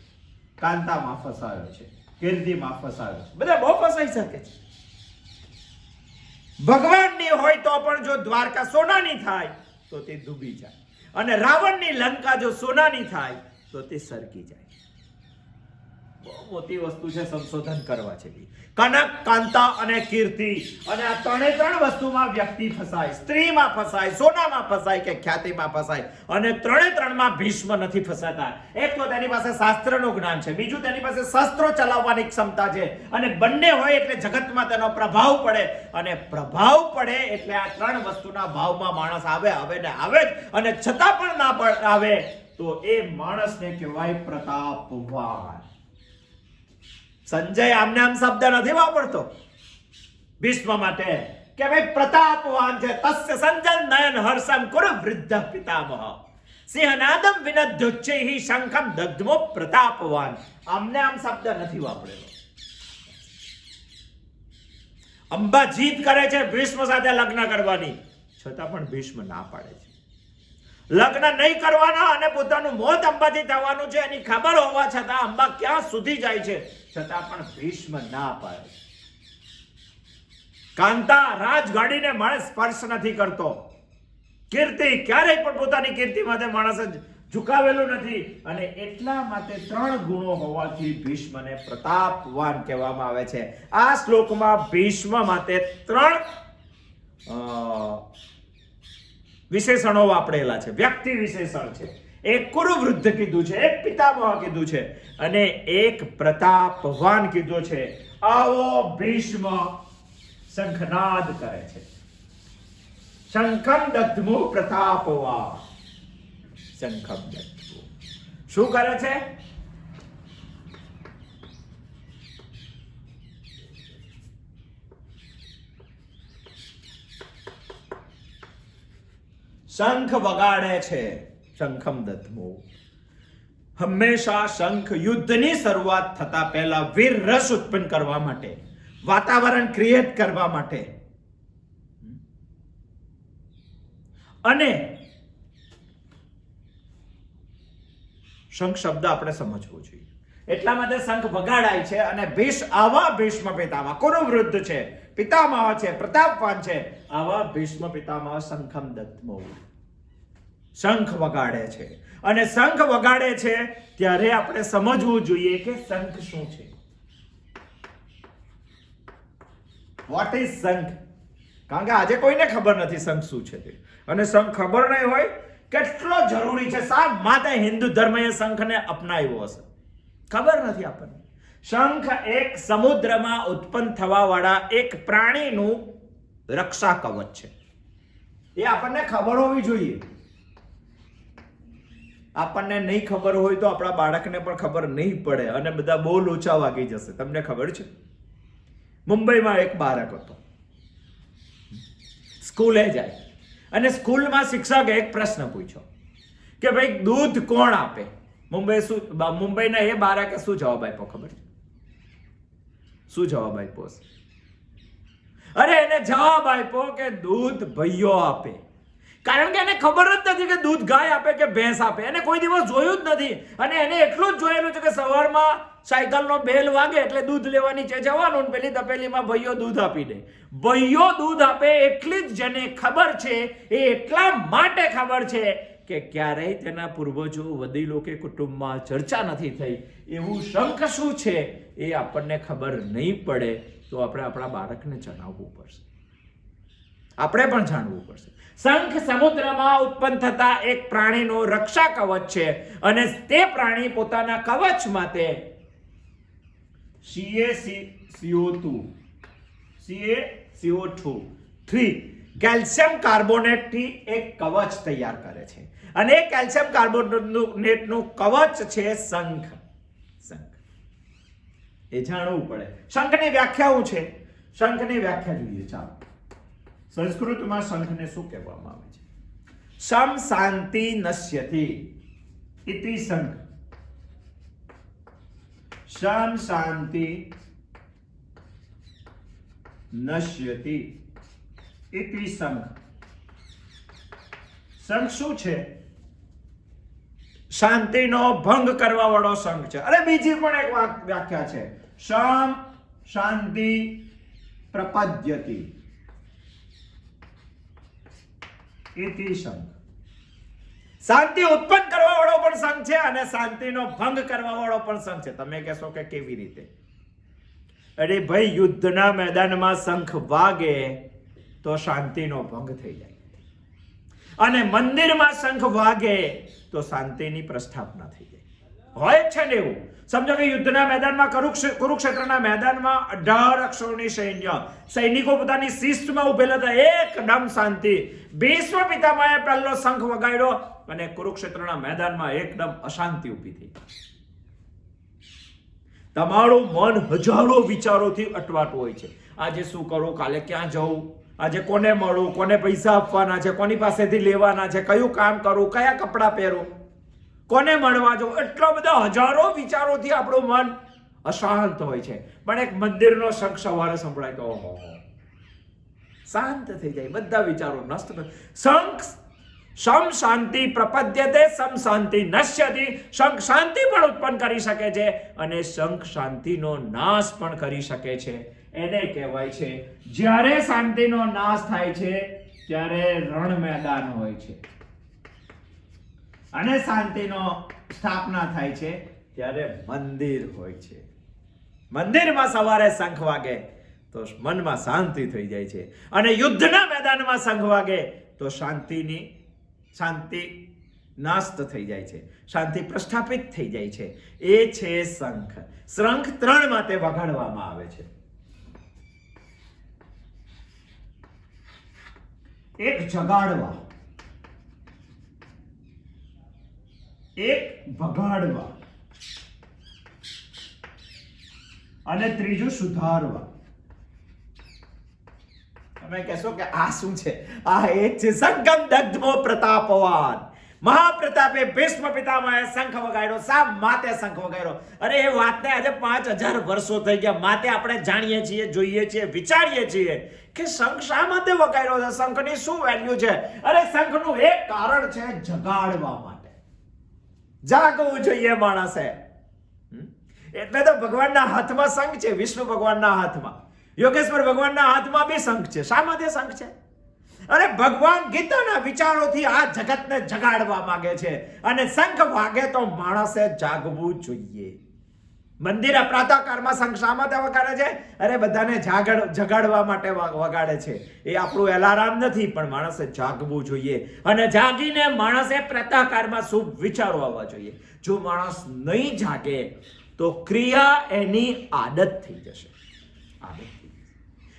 કાંતામાં ફસાયો છે, કીર્તિમાં ફસાયો છે. બધા બહુ ફસાઈ શકે છે. ભગવાનની હોય તો પણ જો દ્વારકા સોનાની થાય તો તે ડૂબી જાય, અને રાવણની લંકા જો સોનાની થાય તો તે સરકી જાય. બહુ મોટી વસ્તુ છે, સંશોધન કરવા જેવી. કનક, કાંતા અને કીર્તિ, અને આ ત્રણ વસ્તુમાં વ્યક્તિ ફસાય. સ્ત્રીમાં ફસાય, સોનામાં ફસાય કે ખ્યાતિમાં ફસાય. અને ત્રણમાં ભીષ્મ નથી ફસાતા. એક તો તેની પાસે શાસ્ત્રનું જ્ઞાન છે, બીજું તેની પાસે શસ્ત્રો ચલાવવાની ક્ષમતા છે, અને બંને હોય એટલે જગતમાં તેનો પ્રભાવ પડે, અને પ્રભાવ પડે એટલે આ ત્રણ વસ્તુના ભાવમાં માણસ આવે ને આવે જ, અને છતાં પણ ના આવે તો એ માણસને કહેવાય પ્રતાપવાન. સંજય આમને આમ શબ્દ નથી વાપરતો ભીષ્મ માટે કે ભાઈ પ્રતાપવાન છે. તસ્ય સંજન નયન હર્ષમ કુરુ વૃદ્ધ પિતામહ સિંહનાદમ વિનદ્યોચ્ચૈહિ શંખમ દગ્ધમો પ્રતાપવાન. આમને આમ શબ્દ નથી વાપરેલો. અંબા જીદ કરે છે ભીષ્મ સાથે લગ્ન કરવાની, છતાં પણ ભીષ્મ ના પાડે છે. લગ્ન નહીં કરવાના અને પોતાનું મોત અંબાથી થવાનું છે એની ખબર હોવા છતાં અંબા ક્યાં સુધી જાય છે, છતાં પણ ભીષ્મ ના પાડે. કાંતા રાજગાડીને માણસ સ્પર્શ નથી કરતો. કીર્તિ ક્યારેય પણ પોતાની કીર્તિ માટે માણસ ઝુકાવેલું નથી, અને એટલા માટે ત્રણ ગુણો હોવાથી ભીષ્મને પ્રતાપવાન કહેવામાં આવે છે. આ શ્લોકમાં ભીષ્મ માટે ત્રણ વિશેષણો વાપરેલા છે, વ્યક્તિ વિશેષણ છે. એક કુરુવૃદ્ધ કીધું છે, એક પિતામહ કીધું છે, અને એક પ્રતાપવાન કીધું છે. આવો ભીષ્મ શંખનાદ કરે છે. શંખમ દગ્ધમો પ્રતાપવાન. શંખમ દગ્ધમો શું કરે છે? શંખ વગાડે છે. શંખમ દધમો. હંમેશા શંખ યુદ્ધની શરૂઆત થતા પહેલા વીર રસ ઉત્પન્ન કરવા માટે, વાતાવરણ ક્રિએટ કરવા માટે, અને શંખ શબ્દ આપણે સમજવો જોઈએ. એટલા માટે શંખ વગાડાય છે. અને આવા ભીષ્મ પિતામહ કુરુવૃદ્ધ છે, પિતામહ છે, પ્રતાપવાન છે, આવા ભીષ્મ પિતામહ શંખમ દધમો શંખ વગાડે છે. અને શંખ વગાડે છે ત્યારે આપણે સમજવું જોઈએ કે શંખ શું છે. વોટ ઇઝ શંખ? કારણ કે આજે કોઈને ખબર નથી શંખ શું છે તે. અને શંખ ખબર નહીં હોય કેટલો જરૂરી છે. શા માટે હિન્દુ ધર્મએ શંખને અપનાવ્યો હશે ખબર નથી આપણને. શંખ એક સમુદ્રમાં ઉત્પન્ન થવા વાળા એક પ્રાણીનું રક્ષા કવચ છે. એ આપણને ખબર હોવી જોઈએ. આપણને નહીં ખબર હોય તો આપણા બાળકને પણ ખબર નહીં પડે, અને બધા બહુ લોચા વાગી જશે. તમને ખબર છે, મુંબઈમાં એક બાળક હતો, સ્કૂલે જાય, અને સ્કૂલમાં શિક્ષકે એક પ્રશ્ન પૂછ્યો કે ભાઈ દૂધ કોણ આપે? મુંબઈના એ બાળકે શું જવાબ આપ્યો ખબર છે? શું જવાબ આપ્યો? અરે એને જવાબ આપ્યો કે દૂધ ભૈયો આપે. કારણ કે એને ખબર જ નથી કે દૂધ ગાય આપે કે ભેંસ આપે. એને કોઈ દિવસ જોયું જ નથી, અને એને એટલું જ જોયેલું છે કે સવારમાં સાયકલનો બેલ વાગે એટલે દૂધ લેવા નીચે જવાનું, પેલી તપેલીમાં ભૈયો દૂધ આપી દે. ભૈયો દૂધ આપે એટલી જ જેને ખબર છે, એ એટલા માટે ખબર છે કે ક્યારેય તેના પૂર્વજો, વડીલો કે કુટુંબમાં ચર્ચા નથી થઈ. એવું શંખ શું છે એ આપણને ખબર નહીં પડે તો આપણે આપણા બાળકને જણાવવું પડશે. આપણે પણ જાણવું પડશે. શંખ સમુદ્રમાં ઉત્પન્ન થતા એક પ્રાણીનો રક્ષા કવચ છે, અને તે પ્રાણી પોતાના કવચ માટે CaCO2 કેલ્શિયમ કાર્બોનેટ થી એક કવચ તૈયાર કરે છે. અને એ કેલ્શિયમ કાર્બોનેટનું કવચ છે શંખ. શંખ એ જાણવું પડે. શંખની વ્યાખ્યા શું છે? શંખની વ્યાખ્યા જોઈએ. ચાલો, સંસ્કૃતમાં શંખને શું કહેવામાં આવે છે? સમ શાંતિ નશ્યતિ ઇતિ સંઘ. સમ શાંતિ નશ્યતિ ઇતિ સંઘ. સંઘ શું છે? શાંતિનો ભંગ કરવા વાળો સંઘ છે. અરે બીજી પણ એક વ્યાખ્યા છે. સમ શાંતિ પ્રપદ્યતિ ઇતિ સંઘ. શાંતિ ઉત્પન્ન કરવા વાળો પણ સંઘ છે અને શાંતિનો ભંગ કરવા વાળો પણ સંઘ છે. તમે કહેશો કે કેવી રીતે? અરે ભાઈ, યુદ્ધના મેદાનમાં શંખ વાગે તો શાંતિનો ભંગ થઈ જાય અને મંદિરમાં શંખ વાગે તો શાંતિની પ્રસ્થાપના થઈ જાય. હોય છે ને એવું. સમજો કે યુદ્ધના મેદાનમાં કુરુક્ષેત્રના મેદાનમાં 18 અક્ષરોની સૈનિકો પોતાની શિસ્તમાં ઉભેલા હતા. એકદમ શાંતિ. ભીષ્મ પિતામહે પહેલો શંખ વગાડ્યો અને કુરુક્ષેત્રના મેદાનમાં એકદમ અશાંતિ ઊભી થઈ. તમારું મન હજારો વિચારોથી અટવાતું હોય છે. આજે શું કરું, કાલે ક્યાં જવું, આજે કોને મળું, કોને પૈસા આપવાના છે, કોની પાસેથી લેવાના છે, કયું કામ કરું, કયા કપડાં પહેરું, કોને મળવા જવું, એટલા બધા હજારો વિચારોથી આપણું મન અશાંત હોય છે. પણ એક મંદિરનો શંખ સવારે સંભળાય તો ઓહો, શાંત થઈ જાય, બધા વિચારો નષ્ટ થઈ. શંખ સમ શાંતિ પ્રપદ્યતે સમ શાંતિ નશ્યતિ. શંખ શાંતિ પણ ઉત્પન્ન કરી શકે છે અને શંખ શાંતિનો નાશ પણ કરી શકે છે. એને કહેવાય છે જ્યારે શાંતિનો નાશ થાય છે ત્યારે રણ મેદાન હોય છે અને શાંતિનો સ્થાપના થાય છે ત્યારે મંદિર હોય છે. મંદિરમાં સવારે શંખ વાગે તો મનમાં શાંતિ થઈ જાય છે અને યુદ્ધના મેદાનમાં શંખ વાગે તો શાંતિ નાસ્ત થઈ જાય છે, શાંતિ પ્રસ્થાપિત થઈ જાય છે. એ છે શંખ. શંખ 3 માટે વગાડવામાં આવે છે. એક જગાડવા, એક ભગાડવા અને ત્રીજું સુધારવા. તમે કહેશો કે આ શું છે? આ એક છે સંગમ દગ્ધમો પ્રતાપવાન. મહાપ્રતાપે ભીષ્મ પિતામહે શંખ વગાડ્યો. શા માટે શંખ વગાડ્યો? અરે એ વાતને આજે 5000 વર્ષો થઈ ગયા. માટે આપણે જાણીએ છીએ, જોઈએ છીએ, વિચારીએ છીએ કે શંખ શા માટે વગાડ્યો છે, શંખની શું વેલ્યુ છે. અરે શંખનું એક કારણ છે જગાડવા માટે. જાગવું જોઈએ માણસે. એટલે તો ભગવાનના હાથમાં શંખ છે, વિષ્ણુ ભગવાનના હાથમાં, યોગેશ્વર ભગવાનના હાથમાં બી શંખ છે. શા માટે શંખ છે? અરે ભગવાન ગીતાના વિચારોથી આ જગતને જગાડવા માંગે છે અને શંખ વાગે તો માણસે જાગવું જોઈએ. મંદિર પ્રાતઃકાળમાં શંખ શા માટે વગાડે છે? અરે બધાને જગાડવા માટે વગાડે છે. એ આપણું એલાર્મ નથી, પણ માણસે જાગવું જોઈએ અને જાગીને માણસે પ્રાતઃકાળમાં શુભ વિચારો આવવા જોઈએ. જો માણસ નહીં જાગે તો ક્રિયા એની આદત થઈ જશે.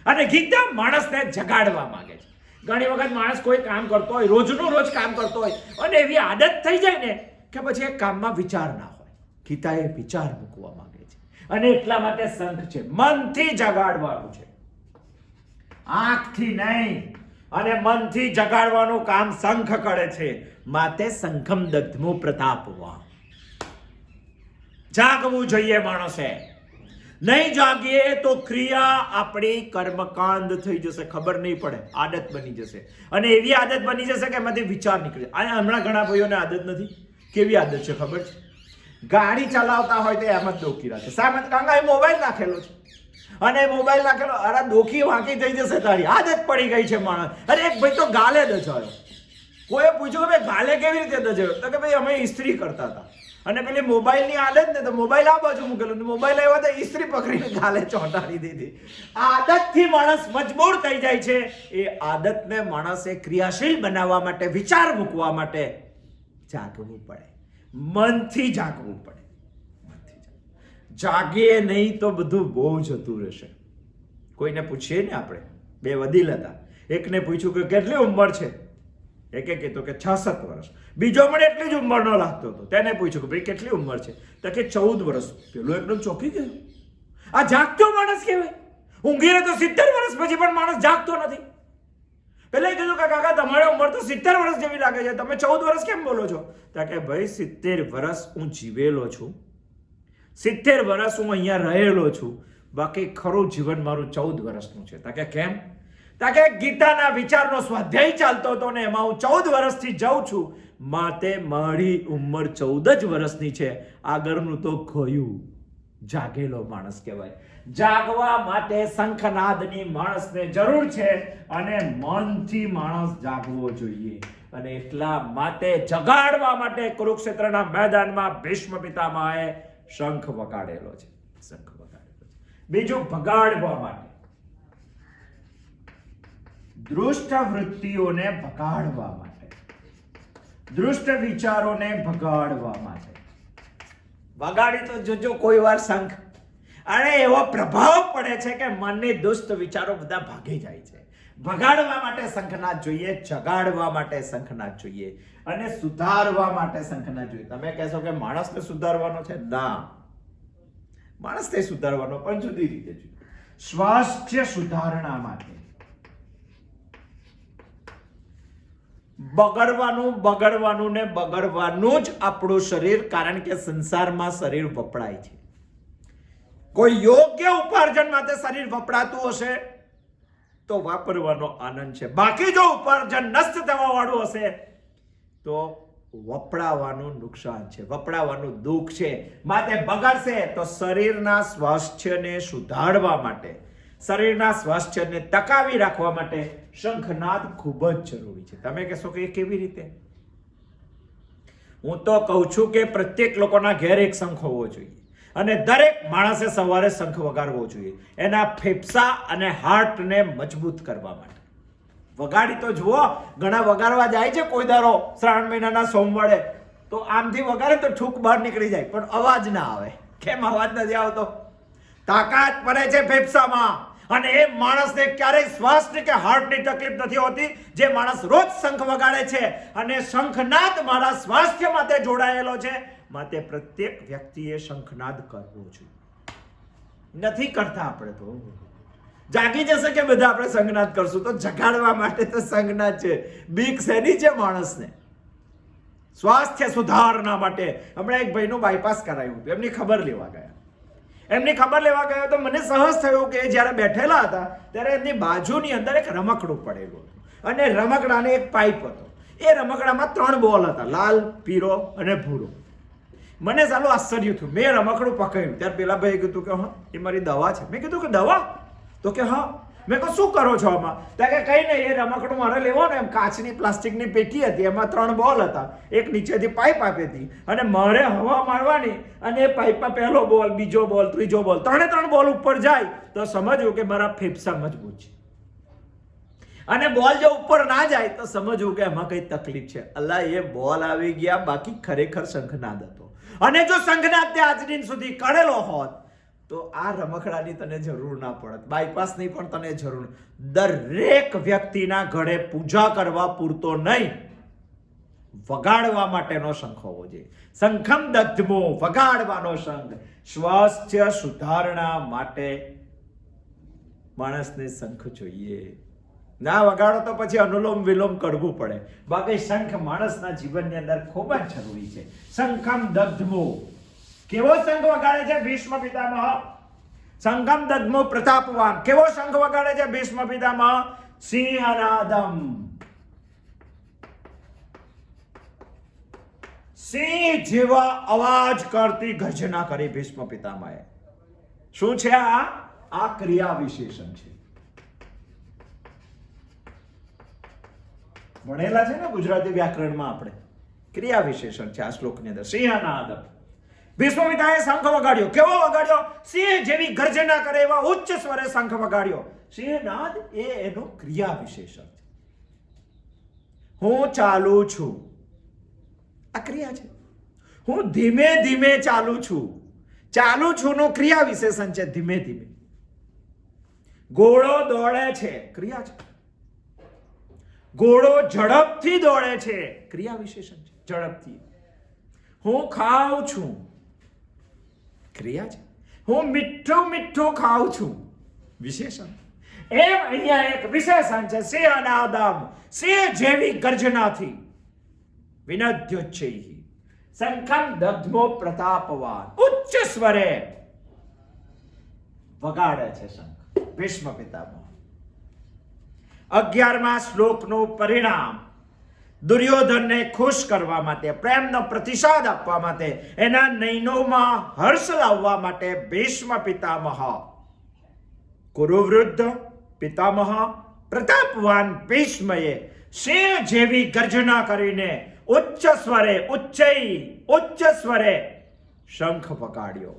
અને ગીતા માણસને જગાડવા માંગે છે. ઘણી વખત માણસ કોઈ કામ કરતો હોય, રોજનું રોજ કામ કરતો હોય અને એવી આદત થઈ જાય ને કે પછી એ કામમાં વિચાર ના હોય. ગીતા એ વિચાર મૂકવા માંગે છે અને એટલા માટે શંખ છે. મનથી જગાડવાનું છે, આંખથી નહીં. અને મનથી જગાડવાનું કામ શંખ કરે છે. માટે શંખમ દગ્ધમો પ્રતાપવા. જાગવું જોઈએ માણસે. નહીં જાગીએ તો ક્રિયા આપણી કર્મકાંડ થઈ જશે, ખબર નહીં પડે, આદત બની જશે. અને એવી આદત બની જશે કે એમાંથી વિચાર નીકળે. અને હમણાં ઘણા ભાઈઓને આદત નથી. કેવી આદત છે ખબર છે? ગાડી ચલાવતા હોય તો એમ જ ડોકી રાખે. શા માટે? કારણ કે મોબાઈલ નાખેલો છે અને મોબાઈલ નાખેલો, અરે ડોકી વાંકી થઈ જશે તારી. આદત પડી ગઈ છે માણસ. અરે એક ભાઈ તો ગાલે દજાયો. કોઈએ પૂછ્યું કે ગાલે કેવી રીતે દજાયો? તો કે ભાઈ અમે ઇસ્ત્રી કરતા હતા અને પેલી મોબાઈલની આદત ને, તો મોબાઈલ આ બાજુ મૂકેલો, મોબાઈલ આવ્યો તો ઇસ્ત્રી પકડીને ગાલે ચોંટાડી દીધી. આદતથી માણસ મજબૂર થઈ જાય છે. એ આદતને માણસે ક્રિયાશીલ બનાવવા માટે, વિચાર મૂકવા માટે જાગવું પડે. મનથી જાગવું પડે. જાગીએ નહીં તો બધું બહુ જતું રહેશે. કોઈને પૂછીએ ને, આપણે બે વડીલ હતા, એકને પૂછ્યું કે કેટલી ઉંમર છે? એકે કહેતો કે 66 વર્ષ. બીજો મને એટલી જ ઉંમરનો લાગતો હતો. તેને પૂછ્યું કે ભાઈ કેટલી ઉંમર છે? તો કે 14 વર્ષ. પેલો એકદમ ચોંકી ગયો. આ જાગતો માણસ કહેવાય? ઊંઘી રહે તો 70 વર્ષ પછી પણ માણસ જાગતો નથી. પેલા કીધું કે કાકા તમારી ઉંમર તો 70 વર્ષ જેવી લાગે છે, તમે 14 વર્ષ કેમ બોલો છો? તો કે ભાઈ 70 વર્ષ હું જીવેલો છું, 70 વર્ષ હું અહીંયા રહેલો છું, બાકી ખરું જીવન મારું 14 વર્ષનું છે. તો કે કેમ? તો કે ગીતાના વિચારનો સ્વાધ્યાય ચાલતો હતો ને એમાં હું 14 વર્ષથી જાઉં છું, માટે મારી ઉંમર 14 જ વર્ષની છે. આગળનું તો ગયું. જાગેલો માણસ કહેવાય. જાગવા માટે શંખનાદની માણસને જરૂર છે અને મનથી માણસ જાગવો જોઈએ. અને એટલા માટે જગાડવા માટે કુરુક્ષેત્રના મેદાનમાં ભીષ્મ પિતામહે શંખ વગાડેલો છે. શંખ વગાડેલો છે. બીજું ભગાડવા માટે, દુષ્ટ વૃત્તિઓને ભગાડવા માટે, દુષ્ટ વિચારોને ભગાડવા માટે. વગાડી તો જોજો કોઈ વાર શંખ, અને એવો પ્રભાવ પડે છે કે મનની દુષ્ટ વિચારો બધા ભાગી જાય છે. ભગાડવા માટે શંખનાદ જોઈએ, જગાડવા માટે શંખનાદ જોઈએ, અને સુધારવા માટે શંખનાદ જોઈએ. તમે કહેશો કે માણસને સુધારવાનો છે? ના, માણસને સુધારવાનો પણ જુદી રીતે જોઈએ. સ્વાસ્થ્ય સુધારણા માટે બગડવાનું ને બગડવાનું જ આપણું શરીર, કારણ કે સંસારમાં શરીર વપરાય છે. કોઈ યોગ્ય ઉપાર્જન માટે શરીર વપરાતું હશે તો વાપરવાનો આનંદ છે, બાકી જો ઉપાર્જન નષ્ટ થવા વાળું હશે તો વપરાવાનું નુકસાન છે, વપરાવાનું દુઃખ છે. માટે બગડશે તો શરીરના સ્વાસ્થ્યને સુધારવા માટે, શરીરના સ્વાસ્થ્યને ટકાવી રાખવા માટે શંખનાદ ખૂબ જ જરૂરી છે. તમે કહેશો કે એ કેવી રીતે? હું તો કહું છું કે પ્રત્યેક લોકોના ઘેર એક શંખ હોવો જોઈએ, અને દરેક માણસે સવારે શંખ વગાડવો જોઈએ, એના ફેફસા અને હાર્ટને મજબૂત કરવા માટે. વગાડી તો જુઓ, ઘણા વગાડવા જાય છે કોઈ દારો શ્રાવણ મહિનાના સોમવારે, તો આમથી વગાડે તો ઠૂક બહાર નીકળી જાય, પણ અવાજ ના આવે. કેમ અવાજ નથી આવતો? તાકાત પડે છે ફેફસામાં, અને એ માણસને ક્યારેય શ્વાસની કે હાર્ટની તકલીફ નથી હોતી. જે માણસ રોજ શંખ વગાડે છે, અને શંખનાદ મારા સ્વાસ્થ્ય માટે જોડાયેલો છે, માટે પ્રત્યેક વ્યક્તિએ શંખનાદ કરવો જોઈએ. નથી કરતા આપણે તો જાગી જશે કે બધા આપણે શંખનાદ કરશું, તો જગાડવા માટે તો શંખનાદ છે. બીક શેની છે માણસને? સ્વાસ્થ્ય સુધારણા માટે. હમણાં એક ભાઈનું બાયપાસ કરાયું હતું, એમની ખબર લેવા ગયા. એમની ખબર લેવા ગયો તો મને સહજ થયું કે જ્યારે બેઠેલા હતા ત્યારે એમની બાજુની અંદર એક રમકડું પડેલું હતું, અને રમકડાને એક પાઇપ હતો. એ રમકડામાં 3 બોલ હતા, લાલ, પીળો અને ભૂરો. મને ચાલો આશ્ચર્ય થયું. મેં રમકડું પકડ્યું ત્યારે પેલા ભાઈ કીધું કે હા એ મારી દવા છે. મેં કીધું કે દવા? તો કે હા. મેં કહ્યું શું કરો છો આમાં? તો કે કઈ નહીં, એ રમકડું મારે લેવાનું. એમ કાચની પ્લાસ્ટિકની પેટી હતી, એમાં 3 બોલ હતા, એક નીચેથી પાઇપ આપી હતી, અને મારે હવા મારવાની, અને એ પાઇપમાં પહેલો બોલ, બીજો બોલ, ત્રીજો બોલ, 3 બોલ ઉપર જાય તો સમજવું કે મારા ફેફસા મજબૂત છે, અને બોલ જો ઉપર ના જાય તો સમજવું કે એમાં કઈ તકલીફ છે. અલ્લા, એ બોલ આવી ગયા, બાકી ખરેખર શંખનાદ હતો. અને જો શંખનાદ તે આજ દિન સુધી કરેલો હોત તો આ રમકડાની તને જરૂર ના પડત, બાયપાસની પણ તને જરૂર. દરેક વ્યક્તિના ઘરે પૂજા કરવા પૂરતો નહીં, વગાડવા માટેનો શંખ હોવો જોઈએ. શંખમ દધ્મો, વગાડવાનો શંખ. સ્વાસ્થ્ય સુધારણા માટે માણસને શંખ જોઈએ. ના વગાડો તો પછી અનુલોમ વિલોમ કરવું પડે, બાકી શંખ માણસના જીવનની અંદર ખૂબ જ જરૂરી છે. શંખમ દધ્મો. કેવો શંખ વગાડે છે ભીષ્મ પિતામહ? શંખમ દધ્મો પ્રતાપવાન. કેવો શંખ વગાડે છે ભીષ્મ પિતામહ? સિંહનાદમ. સિંહ જેવા અવાજ કરતી ગર્જના કરી ભીષ્મ પિતામહે. શું છે આ ક્રિયા વિશેષણ છે. ભણેલા છે ને ગુજરાતી વ્યાકરણમાં આપણે, ક્રિયા વિશેષણ છે આ શ્લોકની અંદર. સિંહનાદમ. ભીષ્મ પિતાએ શંખ વગાડ્યો. કેવો વગાડ્યો? સિંહ જેવી ગર્જના કરે એવા ઉચ્ચ સ્વરે શંખ વગાડ્યો. સિંહનાદ એ એનું ક્રિયા વિશેષણ છે. હું ચાલુ છું, આ ક્રિયા છે. હું ધીમે ધીમે ચાલુ છું, ચાલુ છું નું ક્રિયા વિશેષણ છે. ધીમે ધીમે. ઘોડો દોડે છે, ક્રિયા છે. ઘોડો ઝડપથી દોડે છે, ક્રિયા વિશેષણ છે. ઝડપથી. હું ખાઉં છું, ક્રિયા છે. હું મીઠું મીઠું ખાઉં છું, વિશેષણ. એમ અહીંયા એક વિશેષણ છે, સિંહ નાદમ, સિંહ જેવી ગર્જનાથી વિનદ્યોચ્ચૈઃ શંખમ દગ્ધ્મો પ્રતાપવાન, ઉચ્ચ સ્વરે વગાડે છે શંખ ભીષ્મ પિતામહ. 11મા શ્લોકનું પરિણામ દુર્યોધનને ખુશ કરવા માટે, પ્રેમનો પ્રતિસાદ આપવા માટે, એના નયનોમાં હર્ષ લાવવા માટે ભીષ્મ પિતામહ, કુરુવૃદ્ધ પિતામહ પ્રતાપવાન ભીષ્મએ સિંહ જેવી ગર્જના કરીને ઉચ્ચ સ્વરે શંખ વગાડ્યો.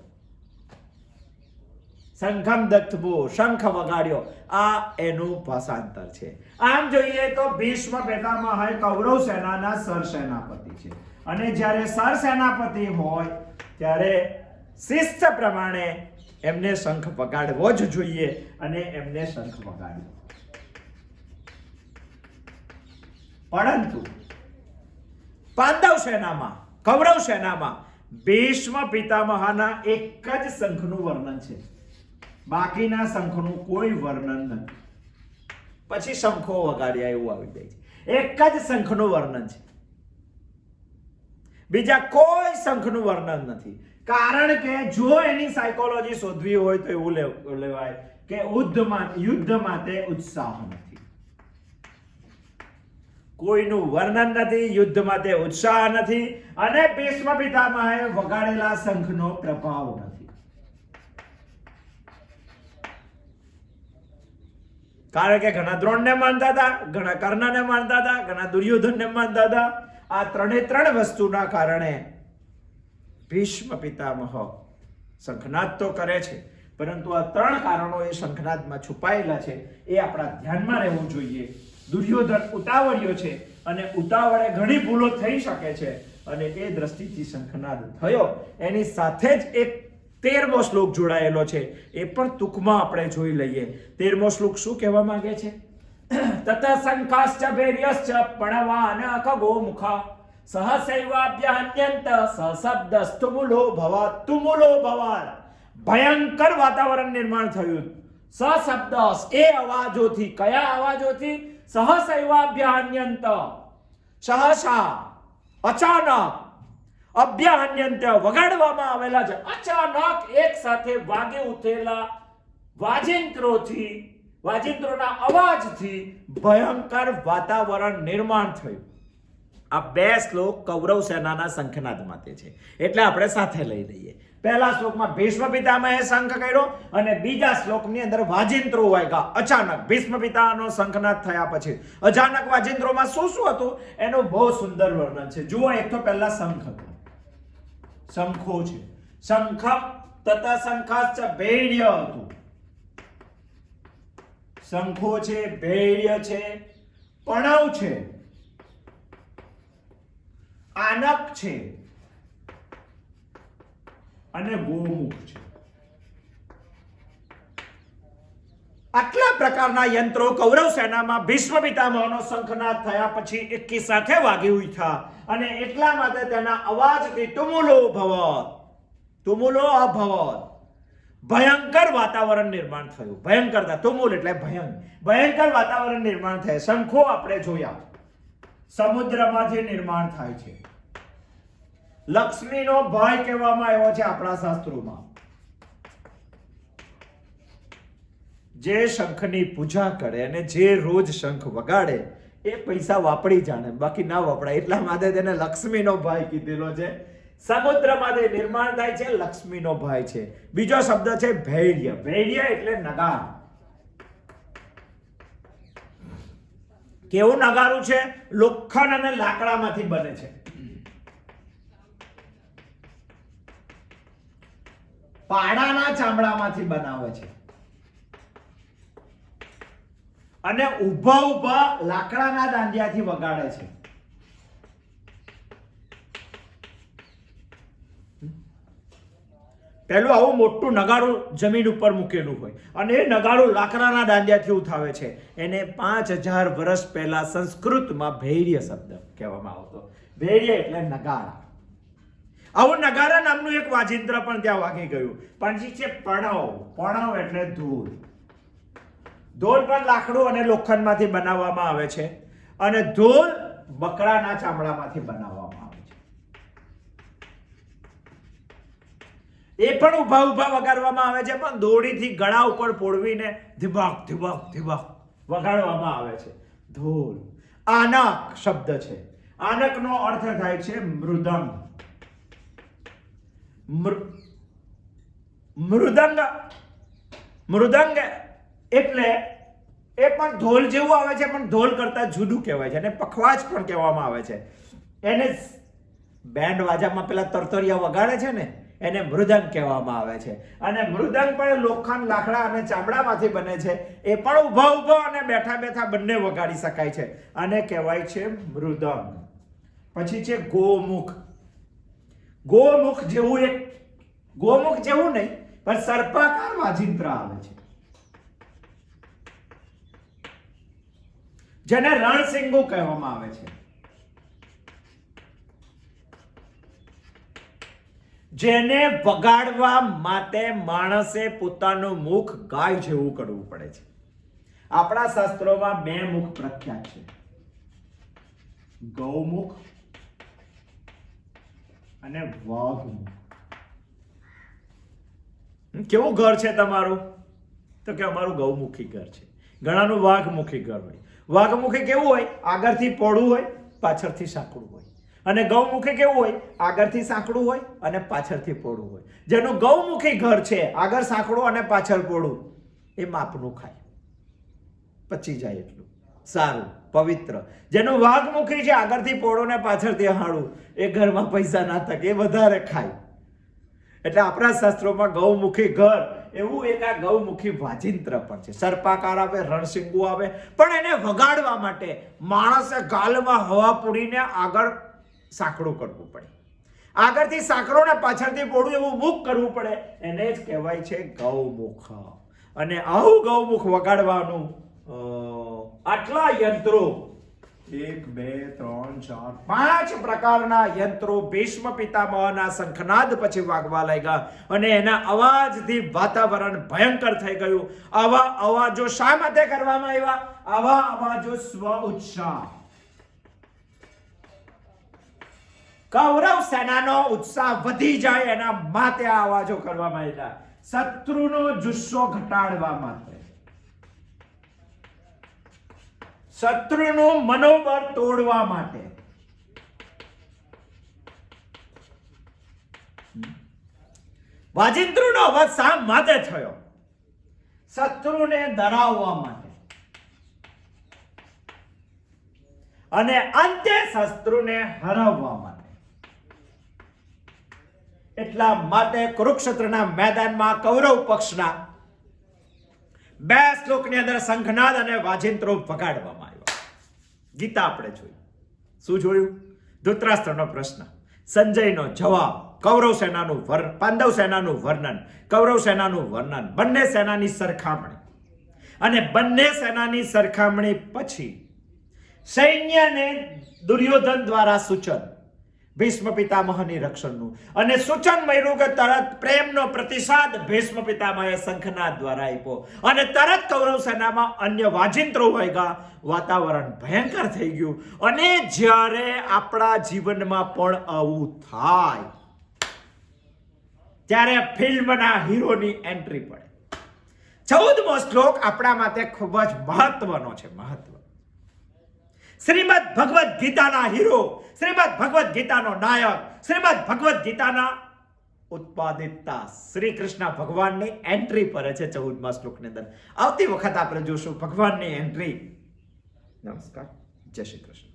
શંખમ દત્તભો, શંખ વગાડ્યો, આ એનું ભાષાંતર છે. આમ જોઈએ તો ભીષ્મ પિતામહ કૌરવ સેનાના સરસેનાપતિ છે, અને જ્યારે સરસેનાપતિ હોય ત્યારે શિસ્ત પ્રમાણે એમને શંખ વગાડવો જ જોઈએ, અને એમને શંખ વગાડ્યો. પરંતુ પાંડવ સેનામાં, કૌરવ સેનામાં ભીષ્મ પિતામહના એક જ શંખનું વર્ણન છે, બાકીના શંખનું કોઈ વર્ણન નથી. પછી શંખો વગાડ્યા એવું આવી જાય છે. એક જ શંખનું વર્ણન છે, બીજા કોઈ શંખનું વર્ણન નથી. કારણ કે જો એની સાયકોલોજી શોધવી હોય તો એવું લેવાય કે યુદ્ધ માટે ઉત્સાહ નથી, કોઈનું વર્ણન નથી, યુદ્ધ માટે ઉત્સાહ નથી, અને ભીષ્મ પિતામહે વગાડેલા શંખનો પ્રભાવ નથી. કારણ કે ઘણા દ્રોણને માનતા હતા, ઘણા કર્ણને માનતા હતા, ઘણા દુર્યોધનને માનતા હતા. આ ત્રણ વસ્તુના કારણે ભીષ્મ પિતામહ શંખનાદ તો કરે છે, પરંતુ આ 3 કારણો એ શંખનાદમાં છુપાયેલા છે, એ આપણા ધ્યાનમાં રહેવું જોઈએ. દુર્યોધન ઉતાવળિયો છે, અને ઉતાવળે ઘણી ભૂલો થઈ શકે છે, અને એ દ્રષ્ટિથી શંખનાદ થયો. એની સાથે જ એક 13મો શ્લોક જોડાયેલો છે, એ પણ ટૂંકમાં આપણે જોઈ લઈએ. 13મો શ્લોક શું કહેવા માંગે છે? તત શંખાશ્ચ ભૈર્યશ્ચ પણવાન ખગો મુખા સહસૈવાભ્યહન્યંત સશબ્દસ્તુમુલો ભવાત. તુમુલો ભવાત, ભયંકર વાતાવરણ નિર્માણ થયું. સશબ્દ, એ અવાજોથી. કયા અવાજોથી? સહસૈવાભ્યહન્યંત, સહસા, અચાનક, અભ્યહન્યંત, વગાડવામાં આવેલા છે. અચાનક એક સાથે વાગી ઉઠેલા વાજિંત્રોથી, વાજિંત્રોના અવાજથી ભયંકર વાતાવરણ નિર્માણ થયું. આ 2 શ્લોક કૌરવ સેનાના શંખનાદ માટે છે, એટલે આપણે સાથે લઈ લઈએ. પહેલા શ્લોકમાં ભીષ્મ પિતામહે શંખ કર્યો, અને બીજા શ્લોકની અંદર વાજિંત્રો વાગ્યા અચાનક. ભીષ્મ પિતાનો શંખનાદ થયા પછી અચાનક વાજિંત્રોમાં શું હતું એનું બહુ સુંદર વર્ણન છે. જુઓ, એક તો પહેલા શંખ હતો, શંખો છે. શંખ તત શંખાશ્ચ ભૈર્ય હતું. શંખો છે, ભૈર્ય છે, પણવ છે, આનક છે, અને ગોમુખ છે. આટલા પ્રકારના યંત્રો કૌરવ સેનામાં ભીષ્મ પિતામહનો શંખનાદ થયા પછી એકી સાથે વાગી ઉઠ્યા, અને એટલા માટે તેના અવાજથી તુમુલો ભવત, તુમુલો અભવત, ભયંકર વાતાવરણ નિર્માણ થયું. ભયંકરતા, તુમુલ એટલે ભયંકર વાતાવરણ નિર્માણ થયું. શંખો આપણે જોયા સમુદ્રમાંથી નિર્માણ થાય છે. લક્ષ્મીનો ભય કહેવામાં આવ્યો છે આપણા શાસ્ત્રોમાં. જે શંખની પૂજા કરે અને જે રોજ શંખ વગાડે એ પૈસા વાપરી જાણે, બાકી ના વપરાય. એટલા માટે તેને લક્ષ્મીનો ભય કીધેલો છે. સમુદ્રમાંથી નિર્માણ થાય છે, લક્ષ્મીનો ભય છે. બીજો શબ્દ છે ભૈર્ય. ભૈર્ય એટલે નગાર. કેવું નગારું છે? લોખંડ અને લાકડામાંથી બને છે. પાડાના ચામડામાંથી બનાવે છે, અને ઊભા લાકડાના દાંડિયાથી વગાડે છે. પહેલું આવું મોટું નગારું જમીન ઉપર મૂકેલું હોય, અને એ નગારું લાકડાના દાંડિયાથી ઉઠાવે છે. એને 5000 વર્ષ પહેલા સંસ્કૃતમાં ભૈર્ય શબ્દ કહેવામાં આવતો. ભૈર્ય એટલે નગારા. આવું નગારા નામનું એક વાજિંત્ર પણ ત્યાં વાગી ગયું. પણ છે પણવ. પણવ એટલે ધૂળ. ધોલ પણ લાકડું અને લોખંડમાંથી બનાવવામાં આવે છે અને ધોલ બકરાના ચામડામાંથી બનાવવામાં આવે છે. એ પણ ઊભા ઊભા વગાડવામાં આવે છે, પણ દોડીથી ગળા ઉપર પોળવીને ધીબક ધીબક ધીબક વગાડવામાં આવે છે. ધોલ આનક શબ્દ છે. આનકનો અર્થ થાય છે મૃદંગ. મૃદંગ એટલે એ પણ ધોલ જેવું આવે છે, પણ ધોલ કરતા જુદું કહેવાય છે અને પખવાજ પણ કહેવામાં આવે છે. એને બેન્ડ વાજામાં પેલા તરતરિયા વગાડે છે ને, એને મૃદંગ કહેવામાં આવે છે. અને મૃદંગ પણ લોખંડ, લાકડા અને ચામડામાંથી બને છે. એ પણ ઊભા ઊભા અને બેઠા બેઠા બંને વગાડી શકાય છે અને કહેવાય છે મૃદંગ. પછી છે ગોમુખ. ગોમુખ જેવું નહીં, પણ સર્પાકાર વાજિંત્ર આવે છે, જેને રણસિંગુ કહેવામાં આવે છે. જેને વગાડવા માટે માણસે પોતાનું મુખ ગાય જેવું કરવું પડે છે. આપણા શાસ્ત્રોમાં 2 મુખ પ્રખ્યાત છે, ગૌમુખ અને વાઘમુખ. કેવું ઘર છે તમારું? તો કે અમારું ગૌમુખી ઘર છે. ઘણાનું વાઘમુખી ઘર હોય. વાઘમુખી કેવું હોય? આગળથી પહોળું હોય, પાછળથી સાંકડું હોય. અને ગૌમુખી કેવું હોય? આગળથી સાંકડું હોય અને પાછળથી પહોળું હોય. જેનું ગૌમુખી ઘર છે, આગળ સાંકડું અને પાછળ પહોળું, એ માપનું ખાય, પચી જાય એટલું સારું પવિત્ર. જેનું વાઘમુખી છે, આગળથી પહોળું ને પાછળથી હાળું, એ ઘરમાં પૈસા ના થકે, એ વધારે ખાય. એટલે આપણા શાસ્ત્રોમાં ગૌમુખી ઘર એવું એક આ ગૌમુખી વાજિંત્ર પણ છે. સર્પાકાર આવે, રણસિંગુ આવે, પણ એને વગાડવા માટે માણસે ગાલમાં હવા પૂરીને આગળ સાંકડું કરવું પડે, આગળથી સાંકડો ને પાછળથી પોળું એવું મુખ કરવું પડે. એને જ કહેવાય છે ગૌમુખ. અને આવું ગૌમુખ વગાડવાનું આટલા યંત્રો 1 2 3 4 5 પ્રકારના યંત્રો ભીષ્મ પિતામહના શંખનાદ પછી વાગવા લાગ્યા અને એના અવાજથી વાતાવરણ ભયંકર થઈ ગયું. આવા અવાજો શા માટે કરવામાં આવ્યા? આવા અવાજો સ્વ ઉત્સાહ, કૌરવ સેનાનો ઉત્સાહ વધી જાય એના માટે આ અવાજો કરવામાં આવ્યા. શત્રુનો જુસ્સો ઘટાડવા માટે, શત્રુનું મનોબળ તોડવા માટે. વાજિંત્રનો અવાજ શા માટે થયો? શત્રુને ડરાવવા માટે અને અંતે શત્રુને હરાવવા માટે. એટલા માટે કુરુક્ષેત્રના મેદાનમાં કૌરવ પક્ષના 2 શ્લોકની અંદર શંખનાદ અને વાજિંત્રો વગાડવામાં આવ્યા. ગીતા આપણે જોઈ. શું જોયું? ધૃતરાષ્ટ્રનો પ્રશ્ન, સંજયનો જવાબ, કૌરવ સેનાનું પાંડવ સેનાનું વર્ણન, કૌરવ સેનાનું વર્ણન, બંને સેનાની સરખામણી. અને બંને સેનાની સરખામણી પછી સૈન્યને દુર્યોધન દ્વારા સૂચન, ભીષ્મ પિતામહની રક્ષણનું, અને સૂચન મળ્યું કે તરત પ્રેમનો પ્રતિસાદ ભીષ્મ પિતામહે શંખનાદ દ્વારા આપ્યો અને તરત કૌરવ સેનામાં અન્ય વાજિંત્રો વાગ્યા. વાતાવરણ ભયંકર થઈ ગયું. અને જ્યારે આપણા જીવનમાં પણ આવું થાય ત્યારે ફિલ્મના હીરોની એન્ટ્રી પડે. 14મો શ્લોક આપણા માટે ખૂબ જ મહત્વનો છે. શ્રીમદ ભગવદ ગીતાના હીરો, શ્રીમદ ભગવદ ગીતાનો નાયક, શ્રીમદ ભગવદ ગીતાના ઉત્પાદિતતા શ્રી કૃષ્ણ ભગવાનની એન્ટ્રી પર છે 14મા શ્લોકની અંદર. આવતી વખત આપણે જોશું ભગવાનની એન્ટ્રી. નમસ્કાર, જય શ્રી કૃષ્ણ.